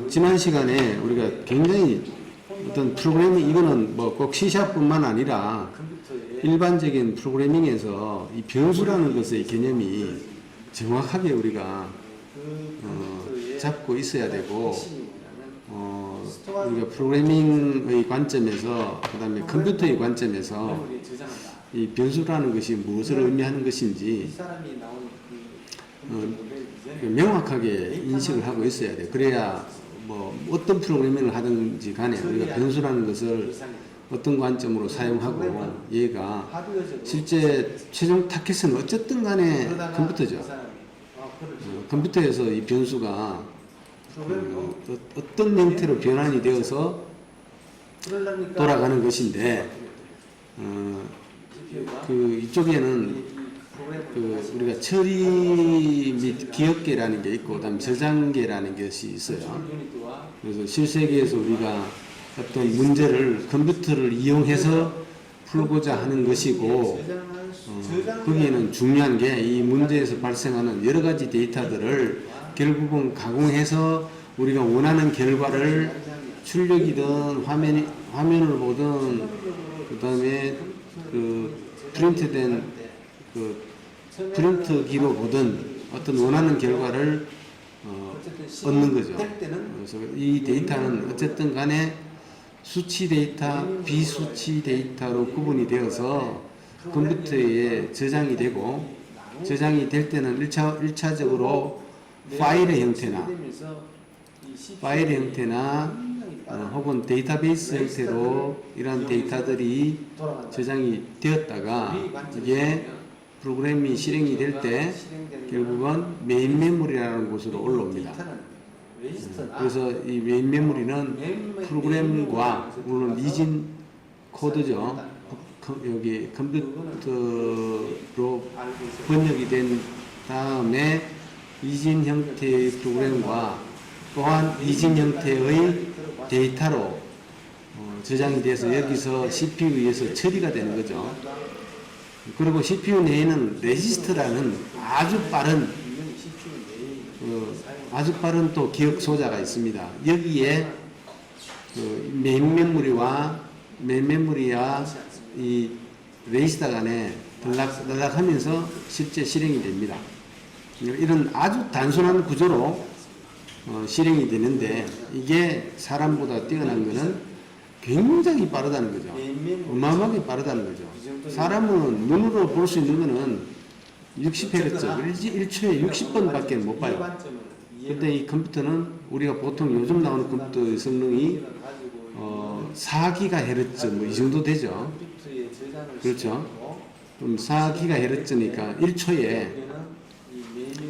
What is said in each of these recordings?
지난 시간에 우리가 굉장히 어떤 프로그래밍, 이거는 뭐 꼭 C#뿐만 아니라 일반적인 프로그래밍에서 이 변수라는 것의 개념이 정확하게 우리가 잡고 있어야 되고, 우리가 프로그래밍의 관점에서, 그 다음에 컴퓨터의 관점에서 이 변수라는 것이 무엇을 의미하는 것인지 명확하게 인식을 하고 있어야 돼. 그래야 뭐 어떤 프로그래밍을 하든지 간에 우리가 변수라는 것을 어떤 관점으로 사용하고, 얘가 실제 최종 타켓은 어쨌든 간에 컴퓨터죠. 컴퓨터에서 이 변수가 어떤 형태로 변환이 되어서 돌아가는 것인데, 이쪽에는 우리가 처리 및 기억계라는 게 있고, 그다음 저장계라는 것이 있어요. 그래서 실세계에서 우리가 어떤 문제를 컴퓨터를 이용해서 풀고자 하는 것이고, 거기에는 중요한 게 이 문제에서 발생하는 여러 가지 데이터들을 결국은 가공해서 우리가 원하는 결과를 출력이든 화면을 보든, 그 다음에 프린트된 프린트기로 보든 어떤 원하는 결과를 얻는 거죠. 그래서 이 데이터는 어쨌든 간에 수치 데이터, 비수치 데이터로 구분이 되어서 컴퓨터에 저장이 되고, 저장이 될 때는 1차적으로 파일의 형태나 혹은 데이터베이스 형태로 이러한 데이터들이 저장이 되었다가, 이게 프로그램이 실행이 될 때 결국은 메인 메모리라는 곳으로 올라옵니다. 그래서 이 메인 메모리는 프로그램과, 물론 이진 코드죠. 여기 컴퓨터로 번역이 된 다음에 이진 형태의 프로그램과 또한 이진 형태의 데이터로 저장이 돼서 여기서 CPU에 의해서 처리가 되는 거죠. 그리고 CPU 내에는 레지스터라는 아주 빠른 또 기억 소자가 있습니다. 여기에 메인 메모리와 이 레지스터 간에 들락하면서 실제 실행이 됩니다. 이런 아주 단순한 구조로 실행이 되는데, 이게 사람보다 뛰어난 것은 굉장히 빠르다는 거죠. 어마어마하게 빠르다는 거죠. 사람은 눈으로 볼 수 있는 것은 60Hz, 1초에 60번밖에 못 봐요. 근데 이 컴퓨터는 우리가 보통 요즘 나오는 컴퓨터의 성능이 4GHz 뭐 이 정도 되죠. 그렇죠. 그럼 4GHz니까 1초에,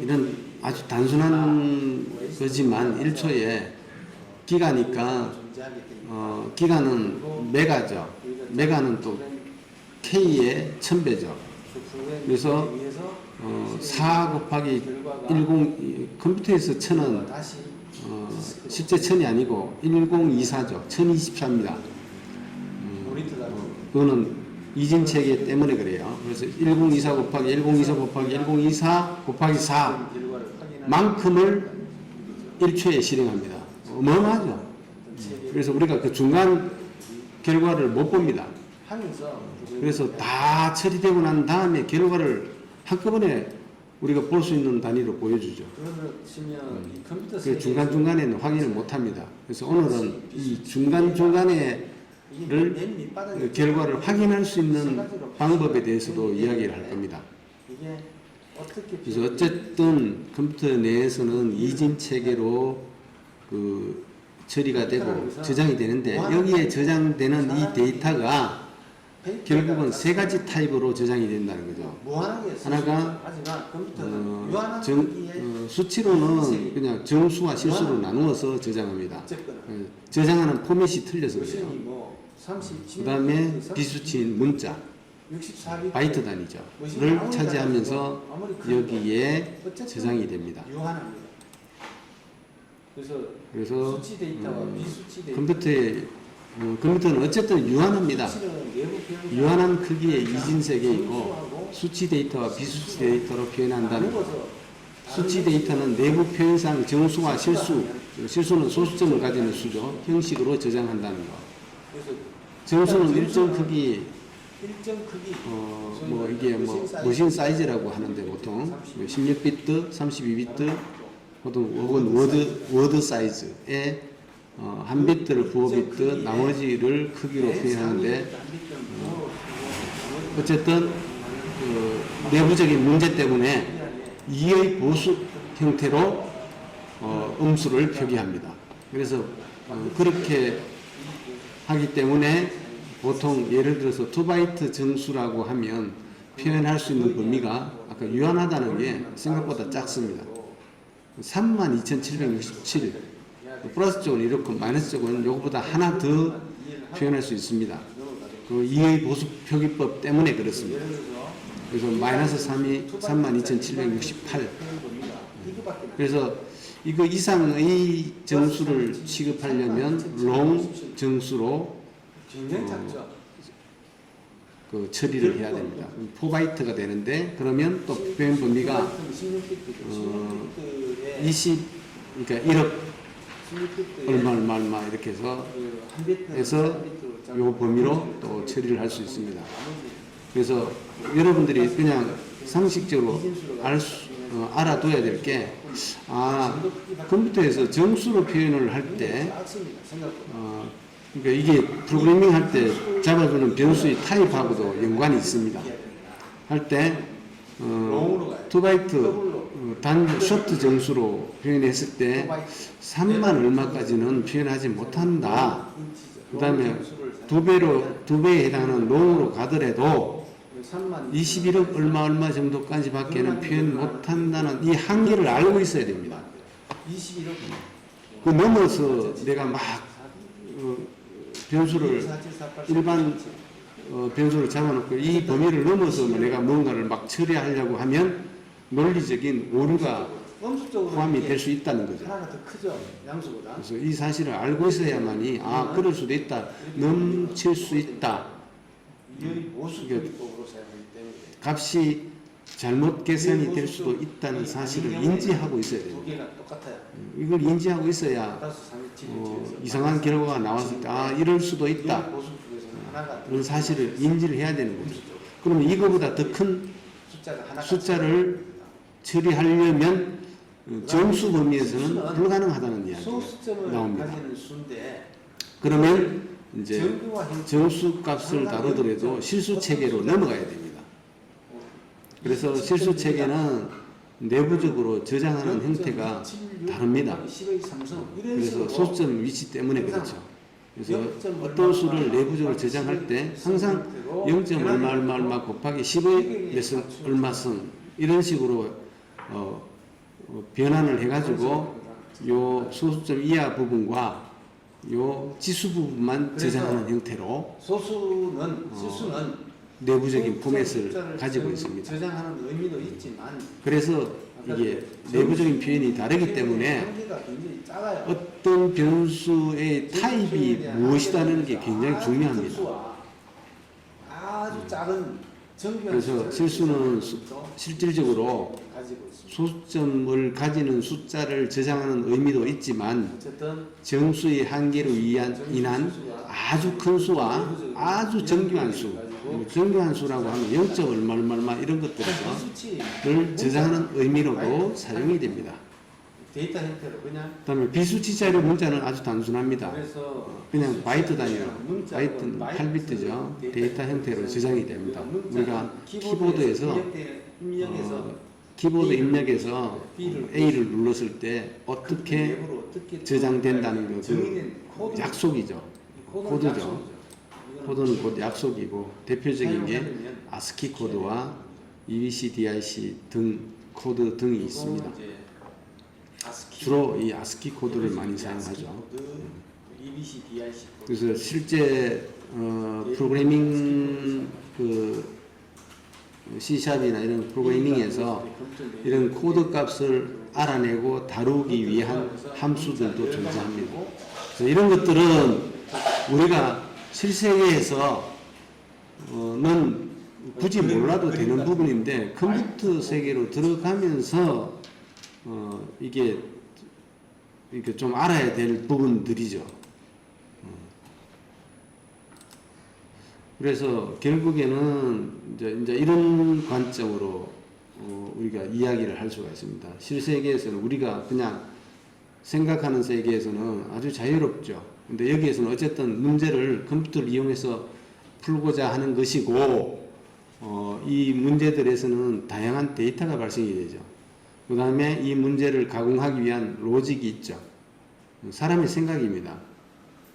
이런 아주 단순한 거지만 1초에 기가니까, 기가는 메가죠. 메가는 또 K의 1000배죠. 그래서 4 곱하기 10, 컴퓨터에서 1000은 실제 1000이 아니고 1024죠. 1024입니다. 그거는 이진체계 때문에 그래요. 그래서 1024 곱하기 1024 곱하기 1024 곱하기 4 만큼을 1초에 실행합니다. 어마어마하죠. 그래서 우리가 그 중간 결과를 못 봅니다. 그래서 다 처리되고 난 다음에 결과를 한꺼번에 우리가 볼 수 있는 단위로 보여주죠. 그 중간중간에는 확인을 못합니다. 그래서 오늘은 이 중간중간에 결과를 확인할 수 있는 방법에 대해서도 이야기를 할 겁니다. 그래서 어쨌든 컴퓨터 내에서는 이진 체계로 처리가 되고 저장이 되는데, 여기에 저장되는 이 데이터가 결국은 세 가지 타입으로 저장이 된다는 거죠. 하나가 수치로는 그냥 정수와 실수로 나누어서 저장합니다. 저장하는 포맷이 틀려서 그래요. 그 다음에 비수치인 문자, 바이트 단위죠. 를 차지하면서 여기에 저장이 됩니다. 그래서 컴퓨터는 어쨌든 유한합니다. 유한한 크기의 이진색이 있고, 수치 데이터와 비수치 데이터로 표현한다는 것. 수치 데이터는 내부 표현상 정수와 실수, 실수는 소수점을 가지는 수죠. 형식으로 저장한다는 거. 정수는 일정 크기, 뭐 이게 뭐 머신 사이즈라고 하는데 보통 16비트, 32비트, 보통 혹은 워드 사이즈에 한 비트를 9비트, 나머지를 크기로 표현하는데 어쨌든 내부적인 문제 때문에 2의 보수 형태로 음수를 표기합니다. 그래서 그렇게 하기 때문에 보통 예를 들어서 2바이트 정수라고 하면 표현할 수 있는 범위가 아까 유한하다는 게 생각보다 작습니다. 32,767 플러스 쪽은 이렇고 마이너스 쪽은 이거보다 하나 더 표현할 수 있습니다. 그 2의 보수 표기법 때문에 그렇습니다. 그래서 마이너스 32,768 그래서 이거 이상의 정수를 취급하려면 롱 정수로 그 처리를 해야 됩니다. 4바이트가 되는데 그러면 또 표현 범위가 20 그러니까 1억 얼마 이렇게 해서 요 범위로 또 처리를 할 수 있습니다. 그래서 여러분들이 그냥 상식적으로 알아둬야 될 게 컴퓨터에서 정수로 표현을 할 때 그러니까 이게 프로그래밍 할 때 잡아주는 변수의 타입하고도 연관이 있습니다. 할 때 2바이트 단 쇼트 정수로 표현했을 때 3만 얼마까지는 표현하지 못한다. 그 다음에 2배에 해당하는 롱으로 가더라도 21억 얼마 정도까지 밖에는 표현 못한다는 이 한계를 알고 있어야 됩니다. 그 넘어서 내가 막 변수를 일반 변수를 잡아놓고 이 범위를 넘어서 내가 뭔가를 막 처리하려고 하면 논리적인 오류가 포함이 될 수 있다는 거죠. 그래서 이 사실을 알고 있어야만이 그럴 수도 있다, 넘칠 수 있다. 값이 잘못 계산이 될 수도 있다는 사실을 인지하고 있어야 됩니다. 이걸 인지하고 있어야 이상한 결과가 나왔을 때 이럴 수도 있다. 그런 사실을 인지를 해야 되는 거죠. 그러면 이거보다 더 큰 숫자를 처리하려면 정수 범위에서는 불가능하다는 이야기가 나옵니다. 그러면 이제 정수 값을 다루더라도 실수 체계로 넘어가야 됩니다. 그래서 실수 체계는 내부적으로 저장하는 형태가 다릅니다. 그래서 소수점 위치 때문에 그렇죠. 그래서 어떤 수를 내부적으로 저장할 때 항상 0. 얼마 곱하기 10의 몇승 얼마승 이런 식으로 변환을 해가지고 요 소수점 이하 부분과 요 지수 부분만 저장하는 형태로 실수는 내부적인 포맷을 가지고 있습니다. 저장하는 의미도 있지만 그래서 이게 내부적인 표현이 다르기 때문에 어떤 변수의 타입이 무엇이라는 게 굉장히 중요합니다. 아주 작은 그래서 실수는 실질적으로 소수점을 가지는 숫자를 저장하는 의미도 있지만 정수의 한계로 인한 아주 큰 수와 아주 정교한 수, 정교한 수라고 하면 0. 얼마 이런 것들을 저장하는 의미로도 사용이 됩니다. 데이터 형태로 그냥 그다음에 비수치 자료 문자는 아주 단순합니다. 그냥 바이트 단위로 바이트는 8비트죠. 데이터 형태로 저장이 됩니다. 우리가 키보드에서 키보드 입력에서 A를 눌렀을 때 어떻게 저장된다는 그 약속이죠. 코드죠. 코드는 곧 약속이고 대표적인 게 ASCII 코드와 EBC, DIC 등 코드 등이 있습니다. 주로 이 ASCII 코드를 많이 사용하죠. 그래서 실제 프로그래밍 C샵이나 이런 프로그래밍에서 이런 코드 값을 알아내고 다루기 위한 함수들도 존재합니다. 그래서 이런 것들은 우리가 실세계에서는 굳이 몰라도 되는 부분인데 컴퓨터 세계로 들어가면서 이게 이렇게 좀 알아야 될 부분들이죠. 그래서 결국에는 이제 이런 관점으로 우리가 이야기를 할 수가 있습니다. 실세계에서는 우리가 그냥 생각하는 세계에서는 아주 자유롭죠. 근데 여기에서는 어쨌든 문제를 컴퓨터를 이용해서 풀고자 하는 것이고, 이 문제들에서는 다양한 데이터가 발생이 되죠. 그 다음에 이 문제를 가공하기 위한 로직이 있죠. 사람의 생각입니다.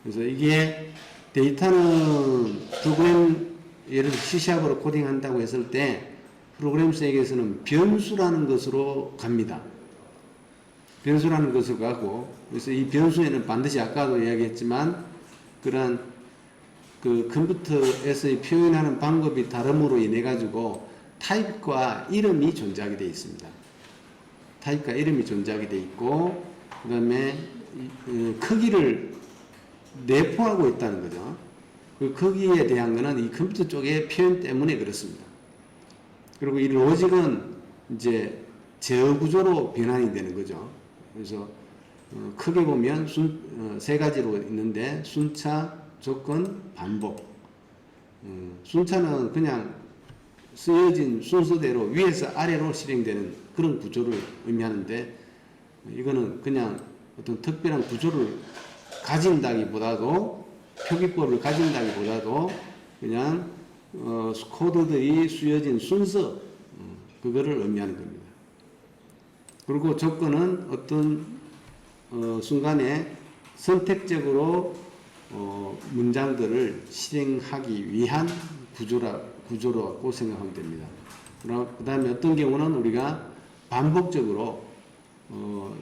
그래서 이게 데이터는 프로그램, 예를 들어 C#으로 코딩한다고 했을 때 프로그램 세계에서는 변수라는 것으로 갑니다. 변수라는 것으로 가고, 그래서 이 변수에는 반드시 아까도 이야기했지만 그러한 그 컴퓨터에서 표현하는 방법이 다름으로 인해 가지고 타입과 이름이 존재하게 되어 있습니다. 타입과 이름이 존재하게 되어 있고, 그 다음에 크기를 내포하고 있다는 거죠. 그 크기에 대한 거는 이 컴퓨터 쪽의 표현 때문에 그렇습니다. 그리고 이 로직은 이제 제어 구조로 변환이 되는 거죠. 그래서 크게 보면 세 가지로 있는데 순차, 조건, 반복. 순차는 그냥 쓰여진 순서대로 위에서 아래로 실행되는 그런 구조를 의미하는데, 이거는 그냥 어떤 특별한 구조를 가진다기보다도, 표기법을 가진다기보다도 그냥 코드들이 쓰여진 순서, 그거를 의미하는 겁니다. 그리고 조건은 어떤 순간에 선택적으로 문장들을 실행하기 위한 구조라고 생각하면 됩니다. 그 다음에 어떤 경우는 우리가 반복적으로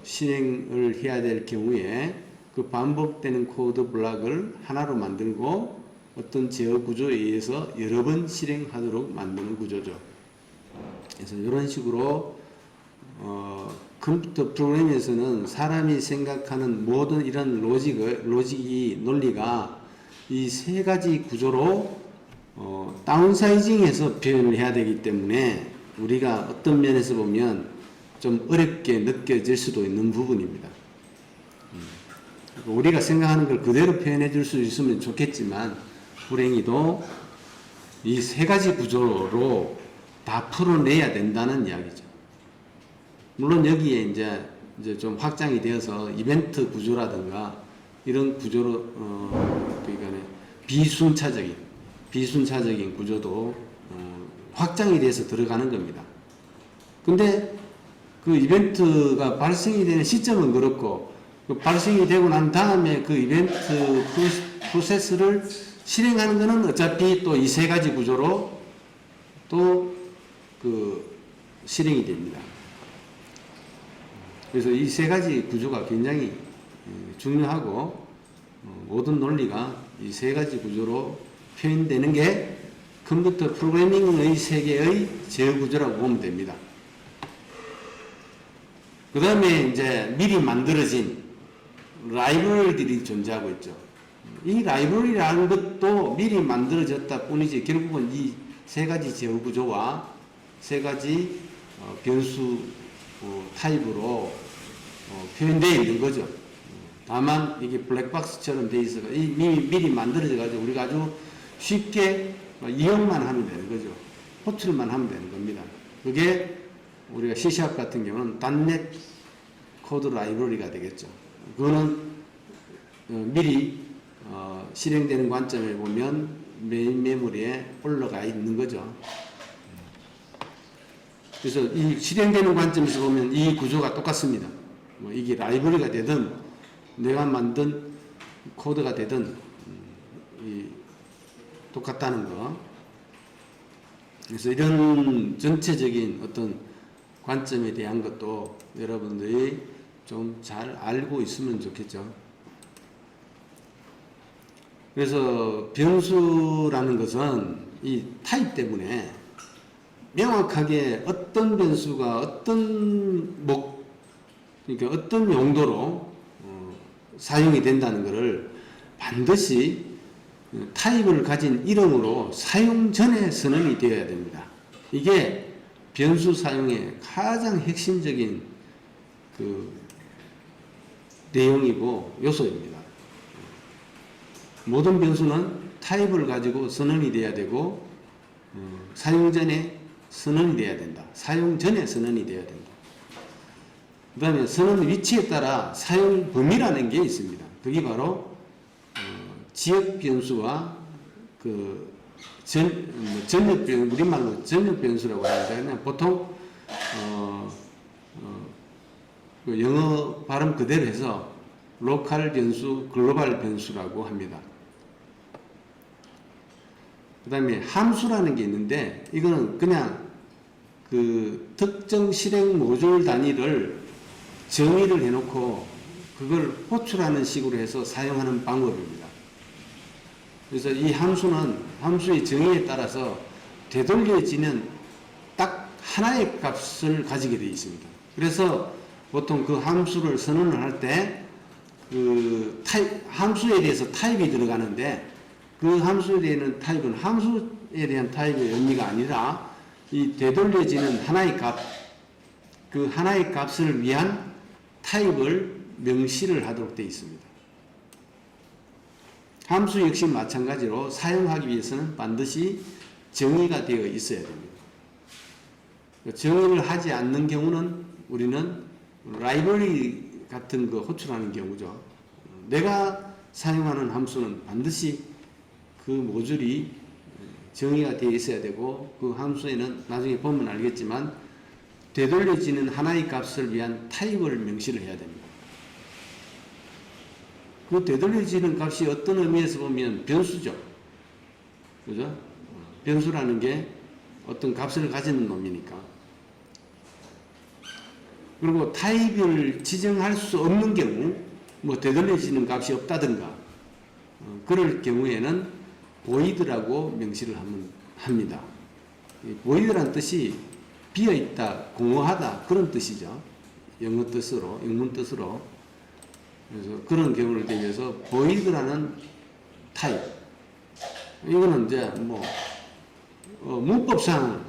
실행을 해야 될 경우에 그 반복되는 코드 블록을 하나로 만들고 어떤 제어 구조에 의해서 여러 번 실행하도록 만드는 구조죠. 그래서 이런 식으로 컴퓨터 프로그램에서는 사람이 생각하는 모든 이런 논리가 이 세 가지 구조로 다운사이징해서 표현을 해야 되기 때문에 우리가 어떤 면에서 보면 좀 어렵게 느껴질 수도 있는 부분입니다. 우리가 생각하는 걸 그대로 표현해 줄 수 있으면 좋겠지만 불행히도 이 세 가지 구조로 다 풀어내야 된다는 이야기죠. 물론 여기에 이제 좀 확장이 되어서 이벤트 구조라든가 이런 구조로 그러니까 비순차적인 구조도 확장이 돼서 들어가는 겁니다. 근데 그 이벤트가 발생이 되는 시점은 그렇고, 그 발생이 되고 난 다음에 그 이벤트 프로세스를 실행하는 것은 어차피 또 이 세 가지 구조로 또 그 실행이 됩니다. 그래서 이 세 가지 구조가 굉장히 중요하고, 모든 논리가 이 세 가지 구조로 표현되는 게 컴퓨터 프로그래밍의 세계의 제어 구조라고 보면 됩니다. 그 다음에 이제 미리 만들어진 라이브러리들이 존재하고 있죠. 이 라이브러리라는 것도 미리 만들어졌다 뿐이지 결국은 이 세 가지 제어 구조와 세 가지 변수 타입으로 표현되어 있는 거죠. 다만 이게 블랙박스처럼 되어 있어서 미리 만들어져 가지고 우리가 아주 쉽게 이용만 하면 되는 거죠. 호출만 하면 되는 겁니다. 그게 우리가 C# 같은 경우는 .NET 코드 라이브러리가 되겠죠. 그거는 미리 실행되는 관점에 보면 메인 메모리에 올라가 있는 거죠. 그래서 이 실행되는 관점에서 보면 이 구조가 똑같습니다. 뭐 이게 라이브러리가 되든 내가 만든 코드가 되든 똑같다는 거. 그래서 이런 전체적인 어떤 관점에 대한 것도 여러분들이 좀 잘 알고 있으면 좋겠죠. 그래서 변수라는 것은 이 타입 때문에 명확하게 어떤 변수가 그러니까 어떤 용도로 사용이 된다는 것을 반드시 타입을 가진 이름으로 사용 전에 선언이 되어야 됩니다. 이게 변수 사용의 가장 핵심적인 그 내용이고 요소입니다. 모든 변수는 타입을 가지고 선언이 돼야 되고 사용 전에 선언이 돼야 된다. 사용 전에 선언이 돼야 된다. 그 다음에 선언 위치에 따라 사용 범위라는 게 있습니다. 그게 바로 지역 변수와 그 전역 변수, 우리말로 전역 변수라고 하는데 그냥 보통 그 영어 발음 그대로 해서 로컬 변수, 글로벌 변수라고 합니다. 그 다음에 함수라는 게 있는데 이거는 그냥 그 특정 실행 모듈 단위를 정의를 해놓고 그걸 호출하는 식으로 해서 사용하는 방법입니다. 그래서 이 함수는 함수의 정의에 따라서 되돌려지는 딱 하나의 값을 가지게 되어 있습니다. 그래서 보통 그 함수를 선언을 할 때 그 함수에 대해서 타입이 들어가는데 그 함수에 대한 타입은 함수에 대한 타입의 의미가 아니라 이 되돌려지는 하나의 값, 그 하나의 값을 위한 타입을 명시를 하도록 되어 있습니다. 함수 역시 마찬가지로 사용하기 위해서는 반드시 정의가 되어 있어야 됩니다. 정의를 하지 않는 경우는 우리는 라이브러리 같은 거 호출하는 경우죠. 내가 사용하는 함수는 반드시 그 모듈이 정의가 되어 있어야 되고 그 함수에는 나중에 보면 알겠지만 되돌려지는 하나의 값을 위한 타입을 명시를 해야 됩니다. 그 되돌려지는 값이 어떤 의미에서 보면 변수죠. 그죠? 변수라는 게 어떤 값을 가지는 놈이니까. 그리고 타입을 지정할 수 없는 경우, 뭐 되돌려지는 값이 없다든가, 그럴 경우에는 void라고 명시를 합니다. void라는 뜻이 비어있다, 공허하다 그런 뜻이죠. 영어 뜻으로, 영문 뜻으로. 그래서 그런 경우를 대비해서 void라는 타입. 이거는 이제 뭐 문법상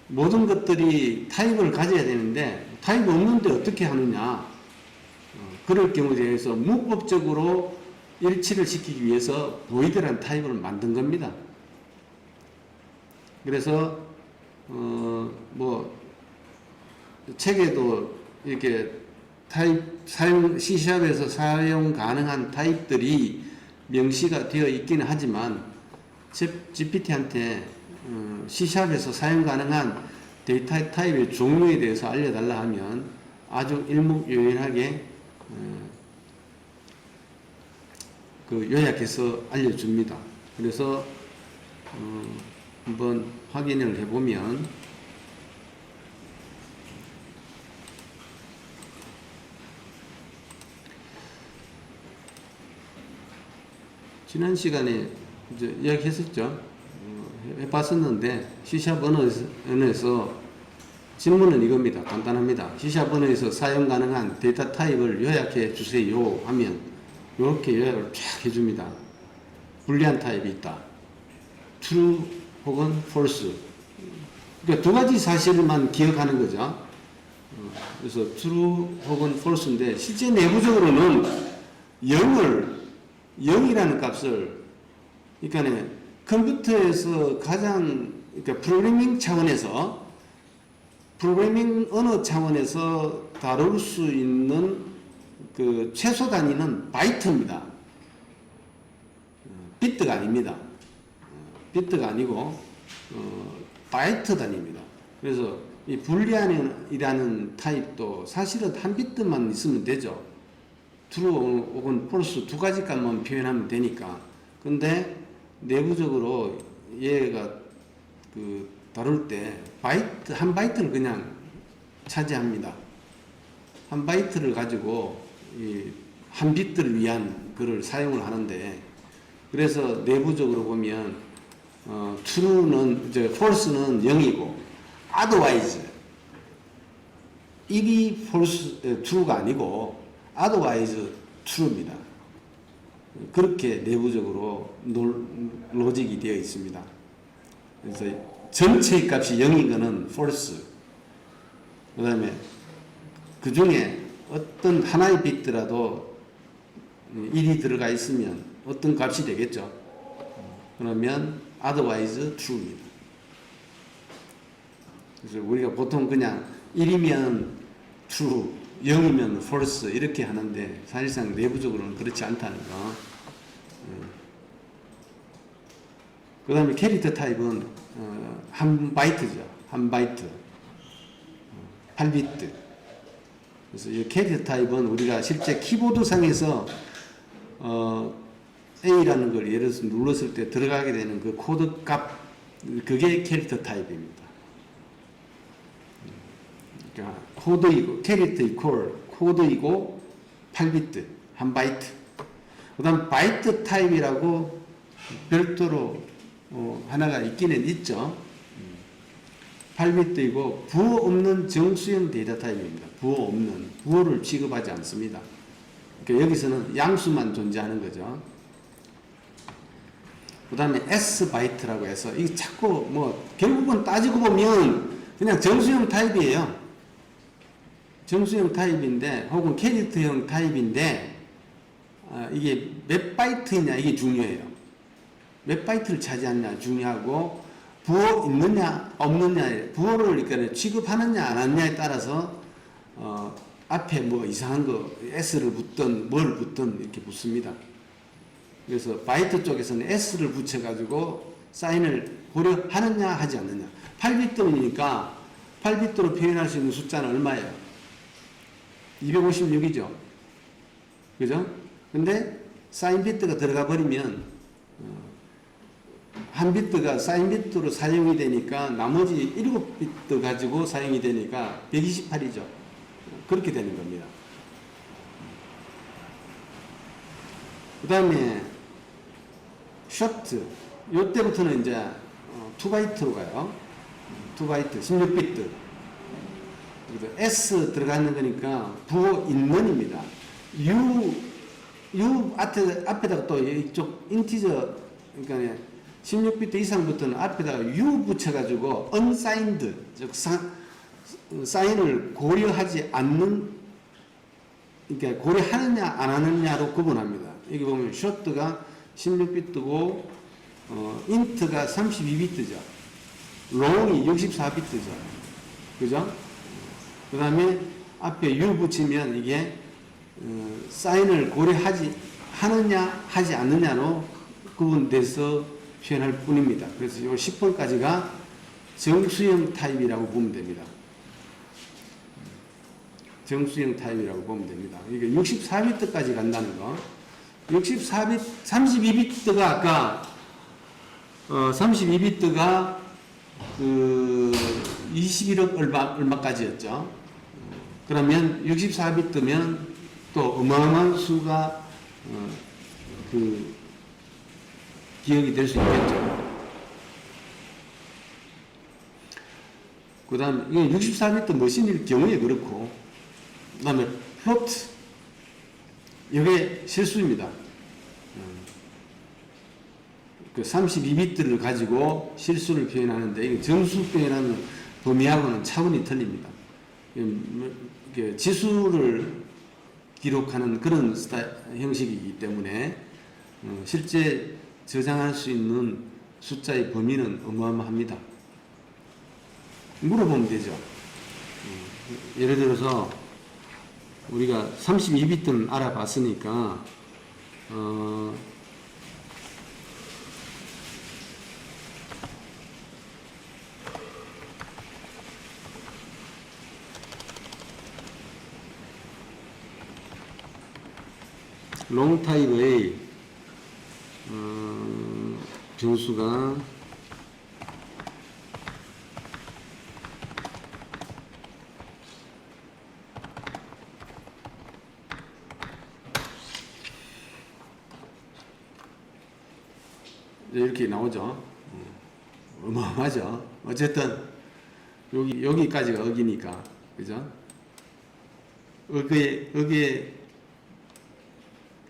모든 것들이 타입을 가져야 되는데 타입이 없는데 어떻게 하느냐. 그럴 경우에 대해서 문법적으로 일치를 시키기 위해서 void라는 타입을 만든 겁니다. 그래서 뭐 책에도 이렇게 타입 사용 C샵에서 사용 가능한 타입들이 명시가 되어 있기는 하지만 GPT한테 C샵에서 사용 가능한 데이터 타입의 종류에 대해서 알려달라 하면 아주 일목요연하게 그 요약해서 알려줍니다. 그래서 한번 확인을 해보면 지난 시간에 이제 이야기했었죠. 해봤었는데 C샵 언어에서 질문은 이겁니다. 간단합니다. C샵 언어에서 사용 가능한 데이터 타입을 요약해 주세요 하면 이렇게 요약을 쫙 해줍니다. 불리한 타입이 있다. true 혹은 false. 그러니까 두 가지 사실만 기억하는 거죠. 그래서 true 혹은 false인데 실제 내부적으로는 0이라는 값을 그러니까 컴퓨터에서 가장 그러니까 프로그래밍 차원에서 프로그래밍 언어 차원에서 다룰 수 있는 그 최소 단위는 바이트입니다. 비트가 아닙니다. 비트가 아니고 바이트 단위입니다. 그래서 이 불리안이라는 타입도 사실은 한 비트만 있으면 되죠. true 혹은 false 두 가지 값만 표현하면 되니까. 근데 내부적으로 얘가 그 다룰 때 바이트 한 바이트를 그냥 차지합니다. 한 바이트를 가지고 이 한 비트를 위한 그를 사용을 하는데 그래서 내부적으로 보면 true는 이제 false는 0이고 otherwise 이게 false true가 아니고 otherwise true입니다. 그렇게 내부적으로 로직이 되어 있습니다. 그래서 전체의 값이 0인 것은 false. 그 다음에 그 중에 어떤 하나의 비트라도 1이 들어가 있으면 어떤 값이 되겠죠. 그러면 otherwise true입니다. 그래서 우리가 보통 그냥 1이면 true, 0이면 false 이렇게 하는데 사실상 내부적으로는 그렇지 않다는 거. 그 다음에 캐릭터 타입은 한 바이트죠. 한 바이트. 8비트. 그래서 이 캐릭터 타입은 우리가 실제 키보드상에서 A라는 걸 예를 들어서 눌렀을 때 들어가게 되는 그 코드 값, 그게 캐릭터 타입입니다. 그러니까 코드이고, 캐릭터 이퀄 코드이고 8비트, 한 바이트. 그 다음 바이트 타입이라고 별도로 하나가 있기는 있죠. 8비트이고 부호 없는 정수형 데이터 타입입니다. 부호 없는, 부호를 취급하지 않습니다. 그러니까 여기서는 양수만 존재하는 거죠. 그 다음에 S바이트라고 해서 이게 자꾸 뭐 결국은 따지고 보면 그냥 정수형 타입이에요. 정수형 타입인데 혹은 캐릭터형 타입인데 이게 몇 바이트냐 이게 중요해요. 몇 바이트를 차지하느냐 중요하고 부호 있느냐 없느냐 부호를 그러니까 취급하느냐 안 하느냐에 따라서 앞에 뭐 이상한 거 S를 붙든 뭘 붙든 이렇게 붙습니다. 그래서 바이트 쪽에서는 S를 붙여가지고 사인을 고려하느냐 하지 않느냐. 8비트니까 8비트로 표현할 수 있는 숫자는 얼마예요? 256이죠. 그죠? 근데 사인 비트가 들어가 버리면 한 비트가 사인 비트로 사용이 되니까 나머지 7비트 가지고 사용이 되니까 128이죠. 그렇게 되는 겁니다. 그 다음에 셔트 요때부터는 이제 2바이트로 가요. 2바이트 16비트. 그래서 S 들어가는 거니까 부호 있는입니다. U 앞에다가 또 이쪽 인티저 그러니까 16비트 이상부터는 앞에다가 U 붙여가지고 unsigned 즉 사인을 고려하지 않는 그러니까 고려하느냐 안 하느냐로 구분합니다. 여기 보면 셔트가 16비트고 int가 32비트죠. long이 64비트죠. 그죠? 그 다음에 앞에 U 붙이면 이게 사인을 고려하지 하느냐 하지 않느냐로 구분돼서 표현할 뿐입니다. 그래서 이 10번까지가 정수형 타입이라고 보면 됩니다. 정수형 타입이라고 보면 됩니다. 이게 64비트까지 간다는 거. 64비트, 32비트가 아까 32비트가 그 21억 얼마까지였죠. 그러면 64비트면 또 어마어마한 수가 그 기억이 될 수 있겠죠. 그 다음 이게 64비트 머신일 경우에 그렇고 그 다음에 플로트 이게 실수입니다. 그 32비트를 가지고 실수를 표현하는데 이게 정수 표현하는 범위하고는 차원이 틀립니다. 이게 지수를 기록하는 그런 형식이기 때문에 실제 저장할 수 있는 숫자의 범위는 어마어마합니다. 물어보면 되죠. 예를 들어서 우리가 32비트는 알아봤으니까 롱 타입의 변수가 이렇게 나오죠. 어마어마하죠. 어쨌든 여기까지가 어기니까 그죠? 어기에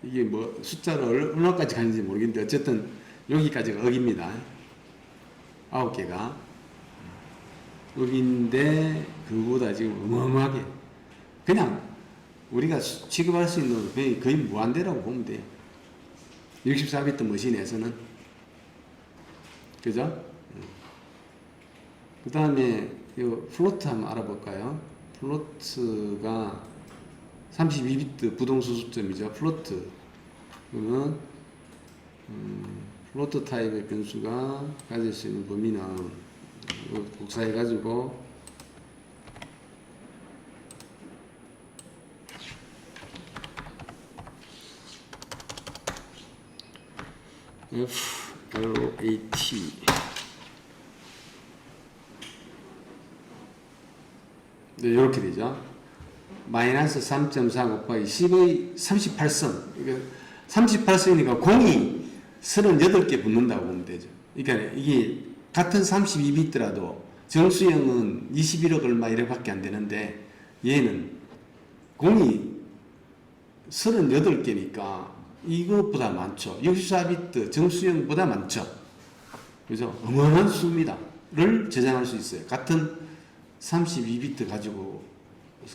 이게 뭐 숫자를 얼마까지 가는지 모르겠는데 어쨌든 여기까지가 어기입니다. 9개가 어기인데 그거보다 지금 어마어마하게 그냥 우리가 취급할 수 있는 거의 무한대라고 보면 돼요. 64비트 머신에서는. 그죠? 그 다음에 이 플로트 한번 알아볼까요? 플로트가 32비트 부동수수점이죠. 플로트. 그러면 플로트 타입의 변수가 가질 수 있는 범위는 복사해가지고 FLOAT 네, 이렇게 되죠. 마이너스 3.4 곱하기 10의 38성. 그러니까 38성이니까 공이 38개 붙는다고 보면 되죠. 그러니까 이게 같은 32비트라도 정수형은 21억 얼마 이래밖에 안 되는데 얘는 공이 38개니까 이것보다 많죠. 64비트 정수형보다 많죠. 그죠? 어마어마한 수입니다.를 저장할 수 있어요. 같은 32비트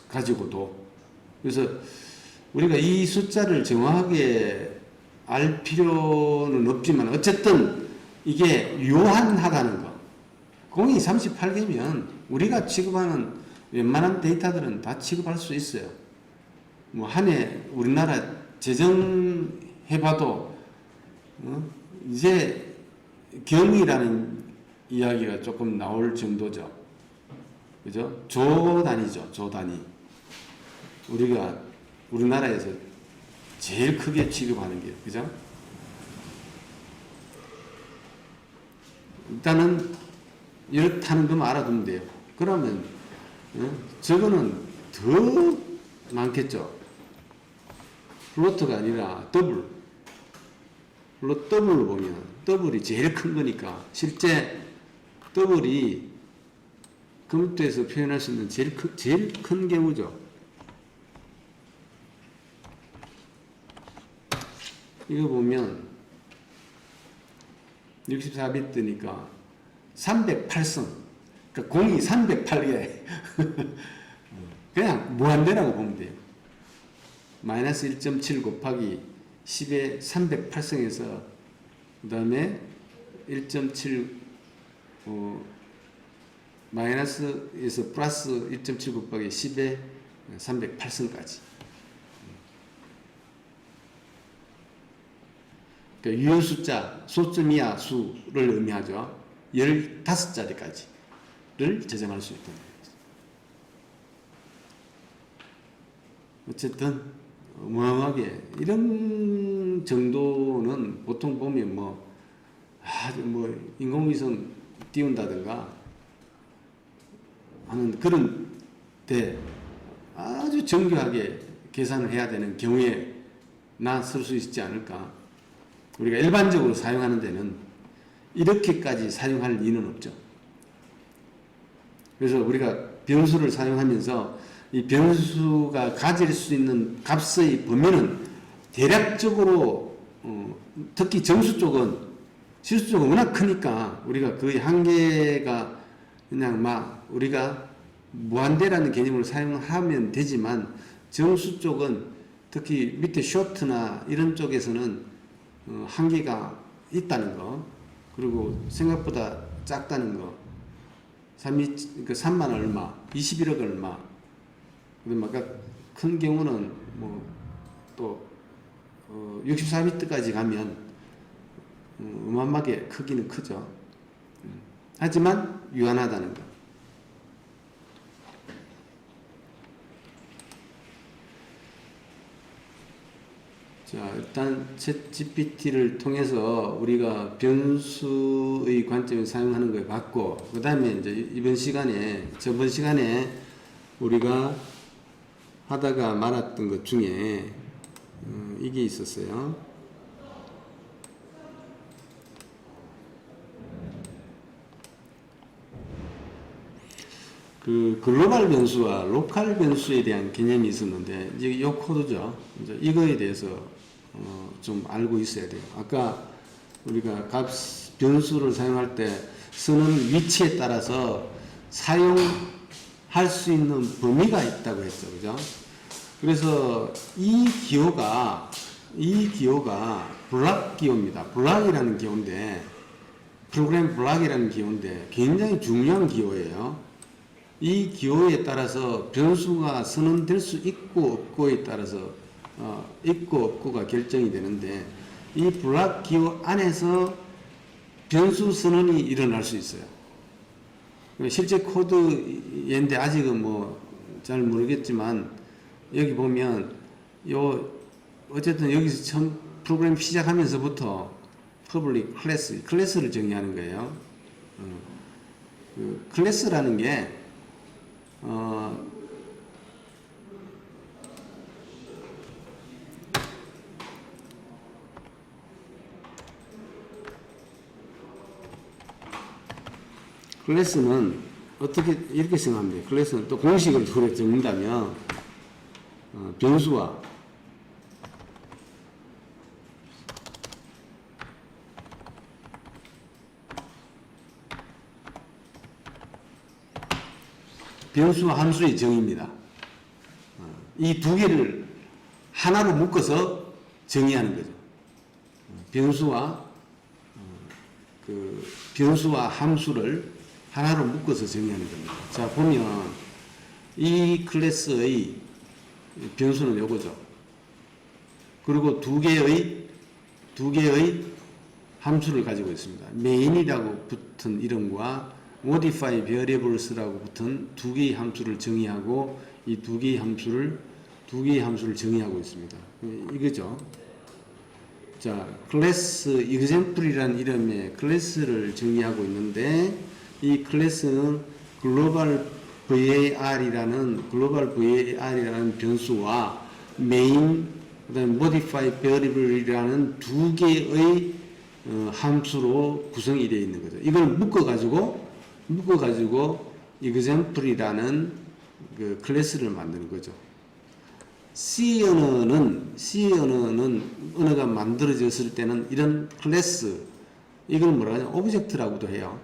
가지고도. 그래서 우리가 이 숫자를 정확하게 알 필요는 없지만 어쨌든 이게 유한하다는 거. 공이 38개면 우리가 취급하는 웬만한 데이터들은 다 취급할 수 있어요. 뭐 한 해 우리나라 재정해봐도 이제 경이라는 이야기가 조금 나올 정도죠. 그죠? 조 단위죠. 조 단위. 우리나라에서 제일 크게 취급하는 게, 그죠? 일단은 이렇다는 것만 알아두면 돼요. 그러면 저거는 더 많겠죠. 플로트가 아니라 더블. 더블로 보면 더블이 제일 큰 거니까 실제 더블이 컴퓨터에서 표현할 수 있는 제일 큰 경우죠. 이거 보면 64비트니까 308성. 그러니까 공이 308개. 그냥 무한대라고 보면 돼요. 마이너스 1.7 곱하기 10의 308성에서 그 다음에 1.7 마이너스에서 플러스 1.7 곱하기 10의 308성까지. 그러니까 유효 숫자, 소점 이하 수를 의미하죠. 15자리까지를 저장할 수 있다는 거죠. 어쨌든 어마어마하게 이런 정도는 보통 보면 뭐 인공위성 띄운다든가 하는 그런 데 아주 정교하게 계산을 해야 되는 경우에 나 쓸 수 있지 않을까. 우리가 일반적으로 사용하는 데는 이렇게까지 사용할 이유는 없죠. 그래서 우리가 변수를 사용하면서 이 변수가 가질 수 있는 값의 범위는 대략적으로 특히 정수 쪽은 실수 쪽은 워낙 크니까 우리가 거의 한계가 그냥 막 우리가 무한대라는 개념을 사용하면 되지만 정수 쪽은 특히 밑에 쇼트나 이런 쪽에서는 한계가 있다는 거, 그리고 생각보다 작다는 거, 3만 얼마, 21억 얼마, 그다음 아까 큰 경우는 또 64비트까지 가면 어마어마하게 크기는 크죠. 하지만 유한하다는 거. 자, 일단 챗GPT를 통해서 우리가 변수의 관점에서 사용하는 걸 봤고, 그 다음에 이제 저번 시간에 우리가 하다가 말았던 것 중에 이게 있었어요. 그 글로벌 변수와 로컬 변수에 대한 개념이 있었는데 이제 이 코드죠. 이제 이거에 대해서 좀 알고 있어야 돼요. 아까 우리가 변수를 사용할 때 쓰는 위치에 따라서 사용할 수 있는 범위가 있다고 했죠. 그죠? 그래서 이 기호가 블락 기호입니다. 블락이라는 기호인데, 프로그램 블락이라는 기호인데 굉장히 중요한 기호예요. 이 기호에 따라서 변수가 선언될 수 있고 없고에 따라서 있고 없고가 결정이 되는데, 이 블락 기호 안에서 변수 선언이 일어날 수 있어요. 실제 코드인데 아직은 뭐 잘 모르겠지만, 여기 보면 어쨌든 여기서 처음 프로그램 시작하면서부터 퍼블릭 클래스를 정의하는 거예요. 그 클래스라는 게 클래스는 어떻게 이렇게 생각하면 돼요. 클래스는 또 공식을 적는다면 변수와 변수와 함수의 정의입니다. 이 두 개를 하나로 묶어서 정의하는 거죠. 변수와 함수를 하나로 묶어서 정의하는 겁니다. 자, 보면 이 클래스의 변수는 요거죠. 그리고 두 개의 함수를 가지고 있습니다. main이라고 붙은 이름과 modify variables라고 붙은 두 개의 함수를 정의하고, 이 두 개의 함수를 정의하고 있습니다. 이거죠. 자, 클래스 example이라는 이름의 클래스를 정의하고 있는데, 이 클래스는 글로벌 var이라는 변수와 main, 그다음에 modify variable이라는 두 개의 함수로 구성이 되어 있는 거죠. 이걸 묶어가지고 example이라는 그 클래스를 만드는 거죠. C 언어가 만들어졌을 때는 이런 클래스, 이걸 뭐라 하냐, 오브젝트라고도 해요.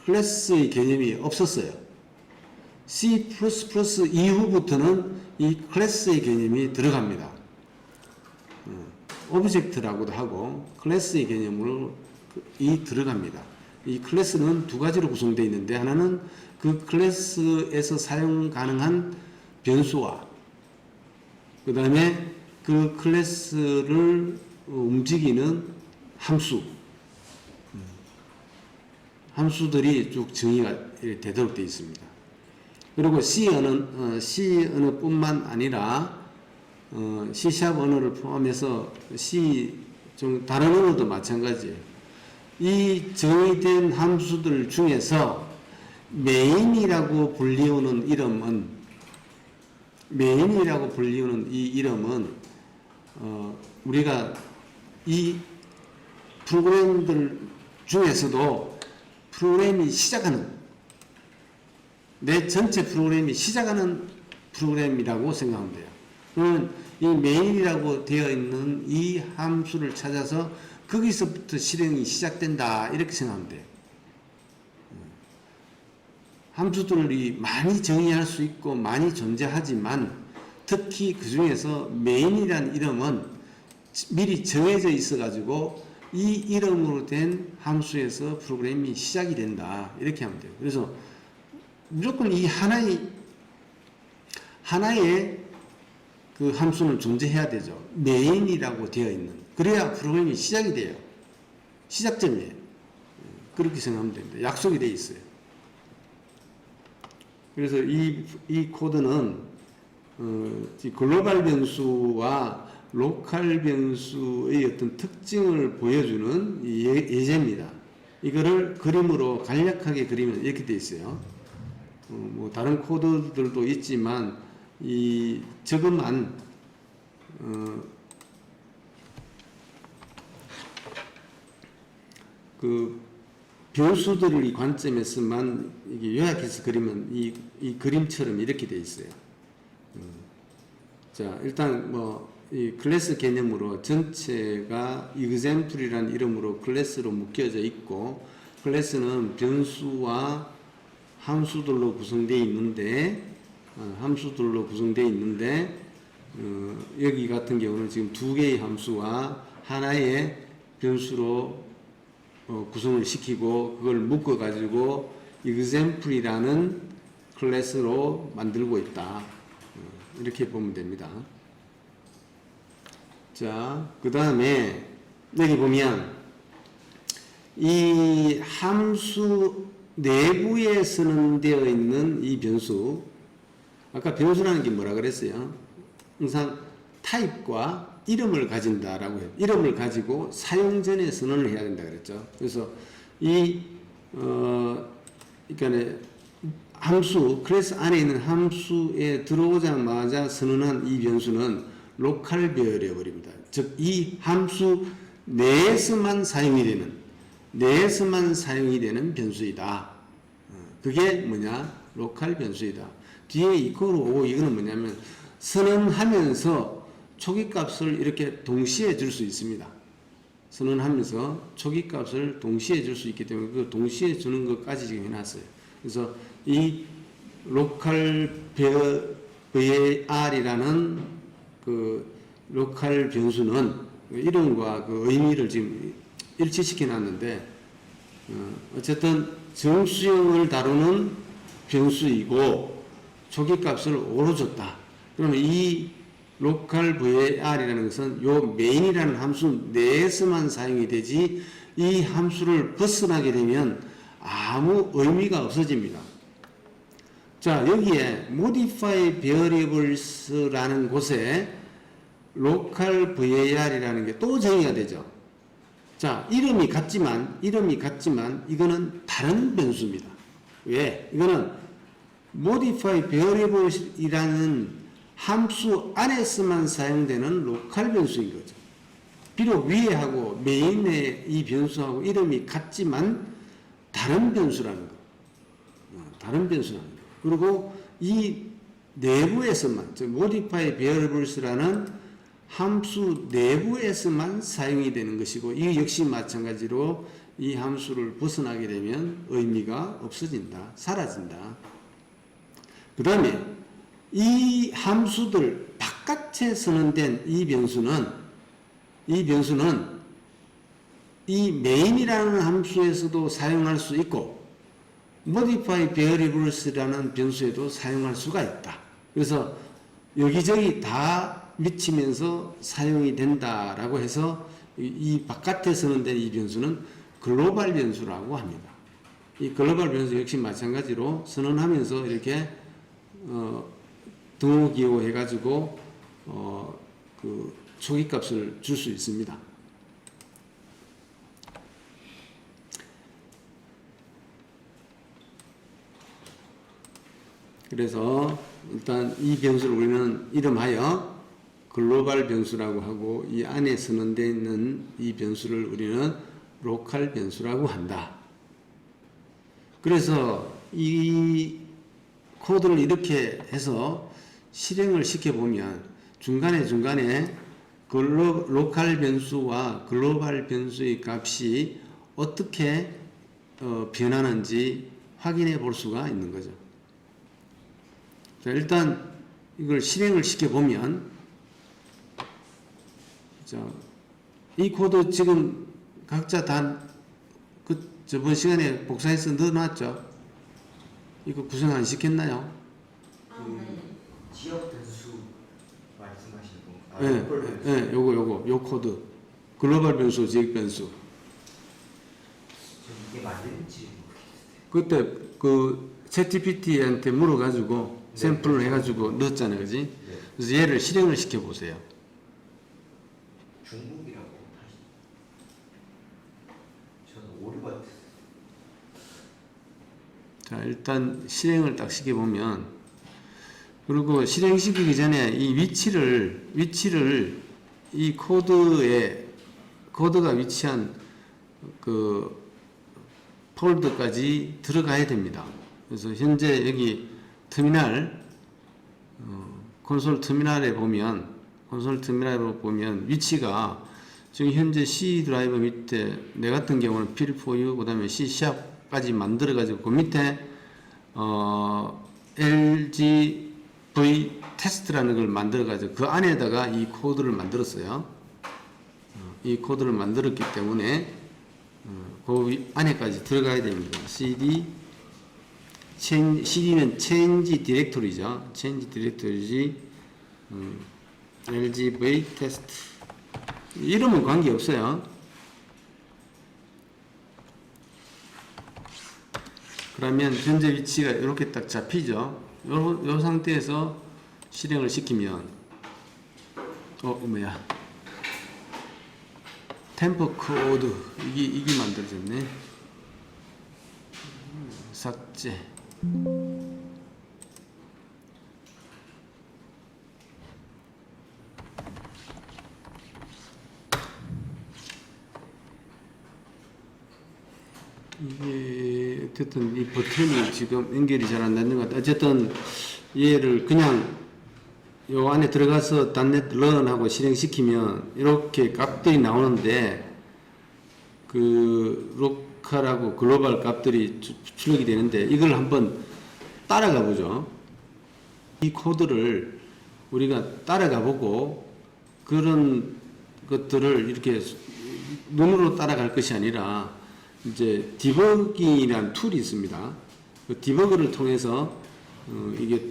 클래스의 개념이 없었어요. C++ 이후부터는 이 클래스의 개념이 들어갑니다. 오브젝트라고도 하고 클래스의 개념으로 들어갑니다. 이 클래스는 두 가지로 구성되어 있는데, 하나는 그 클래스에서 사용 가능한 변수와 그 다음에 그 클래스를 움직이는 함수들이 쭉 정의가 되도록 되어 있습니다. 그리고 C 언어뿐만 아니라 C# 언어를 포함해서 다른 언어도 마찬가지예요. 이 정의된 함수들 중에서 main이라고 불리우는 이 이름은 우리가 이 프로그램들 중에서도 내 전체 프로그램이 시작하는 프로그램이라고 생각하면 돼요. 그러면 이 main이라고 되어 있는 이 함수를 찾아서 거기서부터 실행이 시작된다, 이렇게 생각하면 돼요. 함수들이 많이 정의할 수 있고 많이 존재하지만, 특히 그 중에서 main이라는 이름은 미리 정해져 있어 가지고 이 이름으로 된 함수에서 프로그램이 시작이 된다, 이렇게 하면 돼요. 그래서 무조건 이 하나의 그 함수는 존재해야 되죠. main이라고 되어 있는, 그래야 프로그램이 시작이 돼요. 시작점이에요. 그렇게 생각하면 됩니다. 약속이 되어 있어요. 그래서 이 코드는 글로벌 변수와 로컬 변수의 어떤 특징을 보여주는 예제입니다. 이거를 그림으로 간략하게 그리면 이렇게 되어 있어요. 뭐 다른 코드들도 있지만 이 저것만 그 변수들의 관점에서만 이게 요약해서 그리면 이 그림처럼 이렇게 되어 있어요. 자, 일단 이 클래스 개념으로 전체가 example이라는 이름으로 클래스로 묶여져 있고, 클래스는 변수와 함수들로 구성되어 있는데 여기 같은 경우는 지금 두 개의 함수와 하나의 변수로 구성을 시키고 그걸 묶어 가지고 example이라는 클래스로 만들고 있다. 이렇게 보면 됩니다. 자, 그 다음에 여기 보면 이 함수 내부에 선언되어 있는 이 변수, 아까 변수라는 게 뭐라 그랬어요? 항상 타입과 이름을 가진다라고 해요. 이름을 가지고 사용 전에 선언을 해야 된다 그랬죠. 그래서 그러니까 함수, 클래스 안에 있는 함수에 들어오자마자 선언한 이 변수는 로컬 배열해 버립니다. 즉, 이 함수 내에서만 사용이 되는 변수이다. 그게 뭐냐? 로컬 변수이다. 뒤에 이퀄 오고 이거는 뭐냐면 선언하면서 초기값을 이렇게 동시에 줄 수 있습니다. 선언하면서 초기값을 동시에 줄 수 있기 때문에 그 동시에 주는 것까지 지금 해놨어요. 그래서 이 로컬 var이라는 그 로컬 변수는 이름과 그 의미를 지금 일치시켜 놨는데 어쨌든 정수형을 다루는 변수이고 초기값을 오로 줬다. 그러면 이 로컬 var이라는 것은 요 메인이라는 함수 내에서만 사용이 되지 이 함수를 벗어나게 되면 아무 의미가 없어집니다. 자, 여기에 modify variables라는 곳에 local var이라는 게 또 정의가 되죠. 자, 이름이 같지만 이거는 다른 변수입니다. 왜? 이거는 modify variables이라는 함수 안에서만 사용되는 로컬 변수인 거죠. 비록 위에하고 메인의 이 변수하고 이름이 같지만 다른 변수라는 거. 다른 변수라는 거. 그리고 이 내부에서만, 즉 modify variables라는 함수 내부에서만 사용이 되는 것이고 이 역시 마찬가지로 이 함수를 벗어나게 되면 의미가 없어진다. 사라진다. 그 다음에 이 함수들 바깥에 선언된 이 변수는 이 메인이라는 함수에서도 사용할 수 있고 modify variables라는 변수에도 사용할 수가 있다. 그래서 여기저기 다 미치면서 사용이 된다라고 해서 이 바깥에 선언된 이 변수는 글로벌 변수라고 합니다. 이 글로벌 변수 역시 마찬가지로 선언하면서 이렇게 등호기호 해가지고 그 초기값을 줄 수 있습니다. 그래서 일단 이 변수를 우리는 이름하여 글로벌 변수라고 하고 이 안에 선언되어 있는 이 변수를 우리는 로컬 변수라고 한다. 그래서 이 코드를 이렇게 해서 실행을 시켜보면 중간에 로컬 변수와 글로벌 변수의 값이 어떻게 변하는지 확인해 볼 수가 있는 거죠. 자, 일단 이걸 실행을 시켜보면 자, 이 코드 지금 각자 다 저번 시간에 복사해서 넣어놨죠? 이거 구성 안 시켰나요? 지역 변수 말씀하시는 거. 네, 요 코드. 글로벌 변수, 지역 변수. 이게 맞는지 모르겠어요. 그때 그 챗GPT한테 물어가지고 샘플을 해가지고 넣었잖아요, 그지? 네. 그래서 얘를 실행을 시켜보세요. 중국이라고 하시. 저는 오류 같았어요. 자, 일단 실행을 딱 시켜보면, 그리고 실행시키기 전에 이 위치를 이 코드가 위치한 그 폴더까지 들어가야 됩니다. 그래서 현재 여기 터미널, 콘솔 터미널에 보면 위치가 지금 현재 C 드라이버 밑에 내 같은 경우는 Fill for You, 그 다음에 C Sharp까지 만들어가지고 그 밑에 LG 소위 테스트라는 걸 만들어 가지고 그 안에다가 이 코드를 만들었어요. 이 코드를 만들었기 때문에 그 안에까지 들어가야 됩니다. CD는 change 디렉토리죠. change 디렉토리지 LGV 테스트 이름은 관계없어요. 그러면 현재 위치가 이렇게 딱 잡히죠. 요 상태에서 실행을 시키면 뭐야 템포 코드 이게 만들어졌네. 삭제. 이게 어쨌든 이 버튼이 지금 연결이 잘 안 되는 것 같아. 어쨌든 얘를 그냥 요 안에 들어가서 .NET 런하고 실행시키면 이렇게 값들이 나오는데 그 로컬하고 글로벌 값들이 출력이 되는데 이걸 한번 따라가 보죠. 이 코드를 우리가 따라가 보고 그런 것들을 이렇게 눈으로 따라갈 것이 아니라 이제 디버깅이라는 툴이 있습니다. 그 디버그를 통해서 이게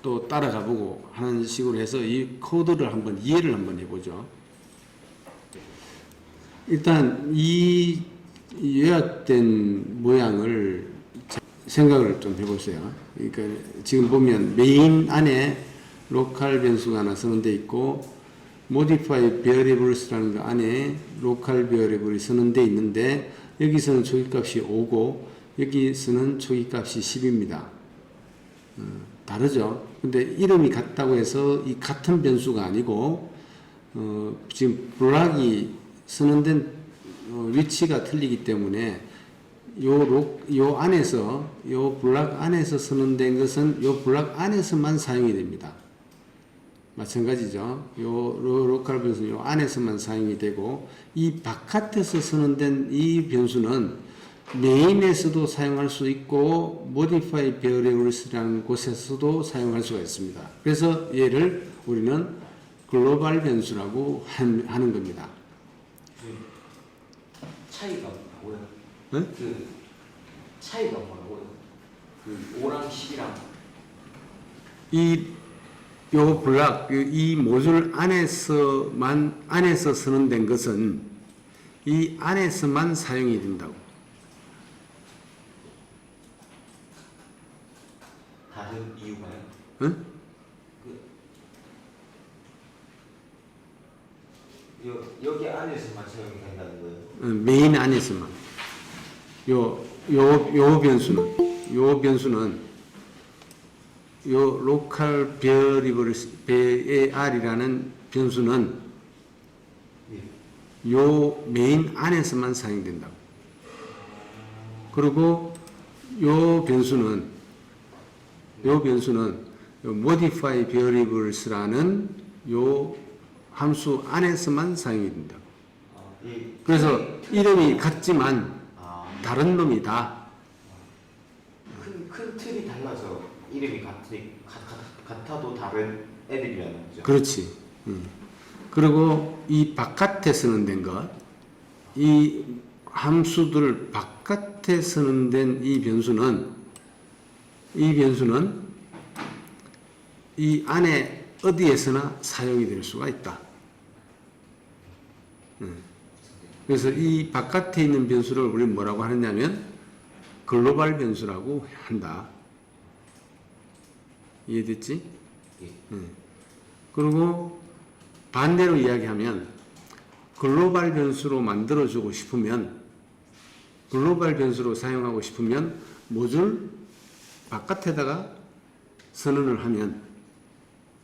또 따라가 보고 하는 식으로 해서 이 코드를 한번 이해를 한번 해보죠. 일단 이 요약된 모양을 생각을 좀 해보세요. 그러니까 지금 보면 메인 안에 로컬 변수가 하나 선언되어 있고 modify variables라는 거 안에 local variable이 선언되어 있는데 여기서는 초기값이 5고 여기서는 초기값이 10입니다. 다르죠. 근데 이름이 같다고 해서 이 같은 변수가 아니고 지금 블락이 선언된 위치가 틀리기 때문에 요 안에서 요 블락 안에서 선언된 것은 요 블락 안에서만 사용이 됩니다. 마찬가지죠. 요 로컬 변수는 요 안에서만 사용이 되고 이 바깥에서 선언된 이 변수는 메인에서도 사용할 수 있고 modify variables라는 곳에서도 사용할 수가 있습니다. 그래서 얘를 우리는 글로벌 변수라고 하는 겁니다. 차이가 뭐야? 네? 그 차이가 뭐라고요? 그 5랑 10이랑 요 블락, 이 모듈 안에서 선언된 것은 이 안에서만 사용이 된다고. 다른 이유가요? 응? 여기 안에서만 사용이 된다는 거예요? 메인 안에서만. 요 변수는 요 local variables var이라는 변수는 요 메인 안에서만 사용된다고. 그리고 요 변수는 요 modify variables라는 요 함수 안에서만 사용이 된다고. 그래서 이름이 같지만 다른 놈이다. 큰 틀이 달라서 이름이 같아도 다른 애들이라는 거죠. 그렇지. 그리고 이 바깥에 선언된 것, 이 함수들 바깥에 선언된 이 변수는 이 안에 어디에서나 사용이 될 수가 있다. 그래서 이 바깥에 있는 변수를 우리는 뭐라고 하느냐면 글로벌 변수라고 한다. 이해됐지? 예. 그리고 반대로 이야기하면 글로벌 변수로 만들어주고 싶으면 글로벌 변수로 사용하고 싶으면 모듈 바깥에다가 선언을 하면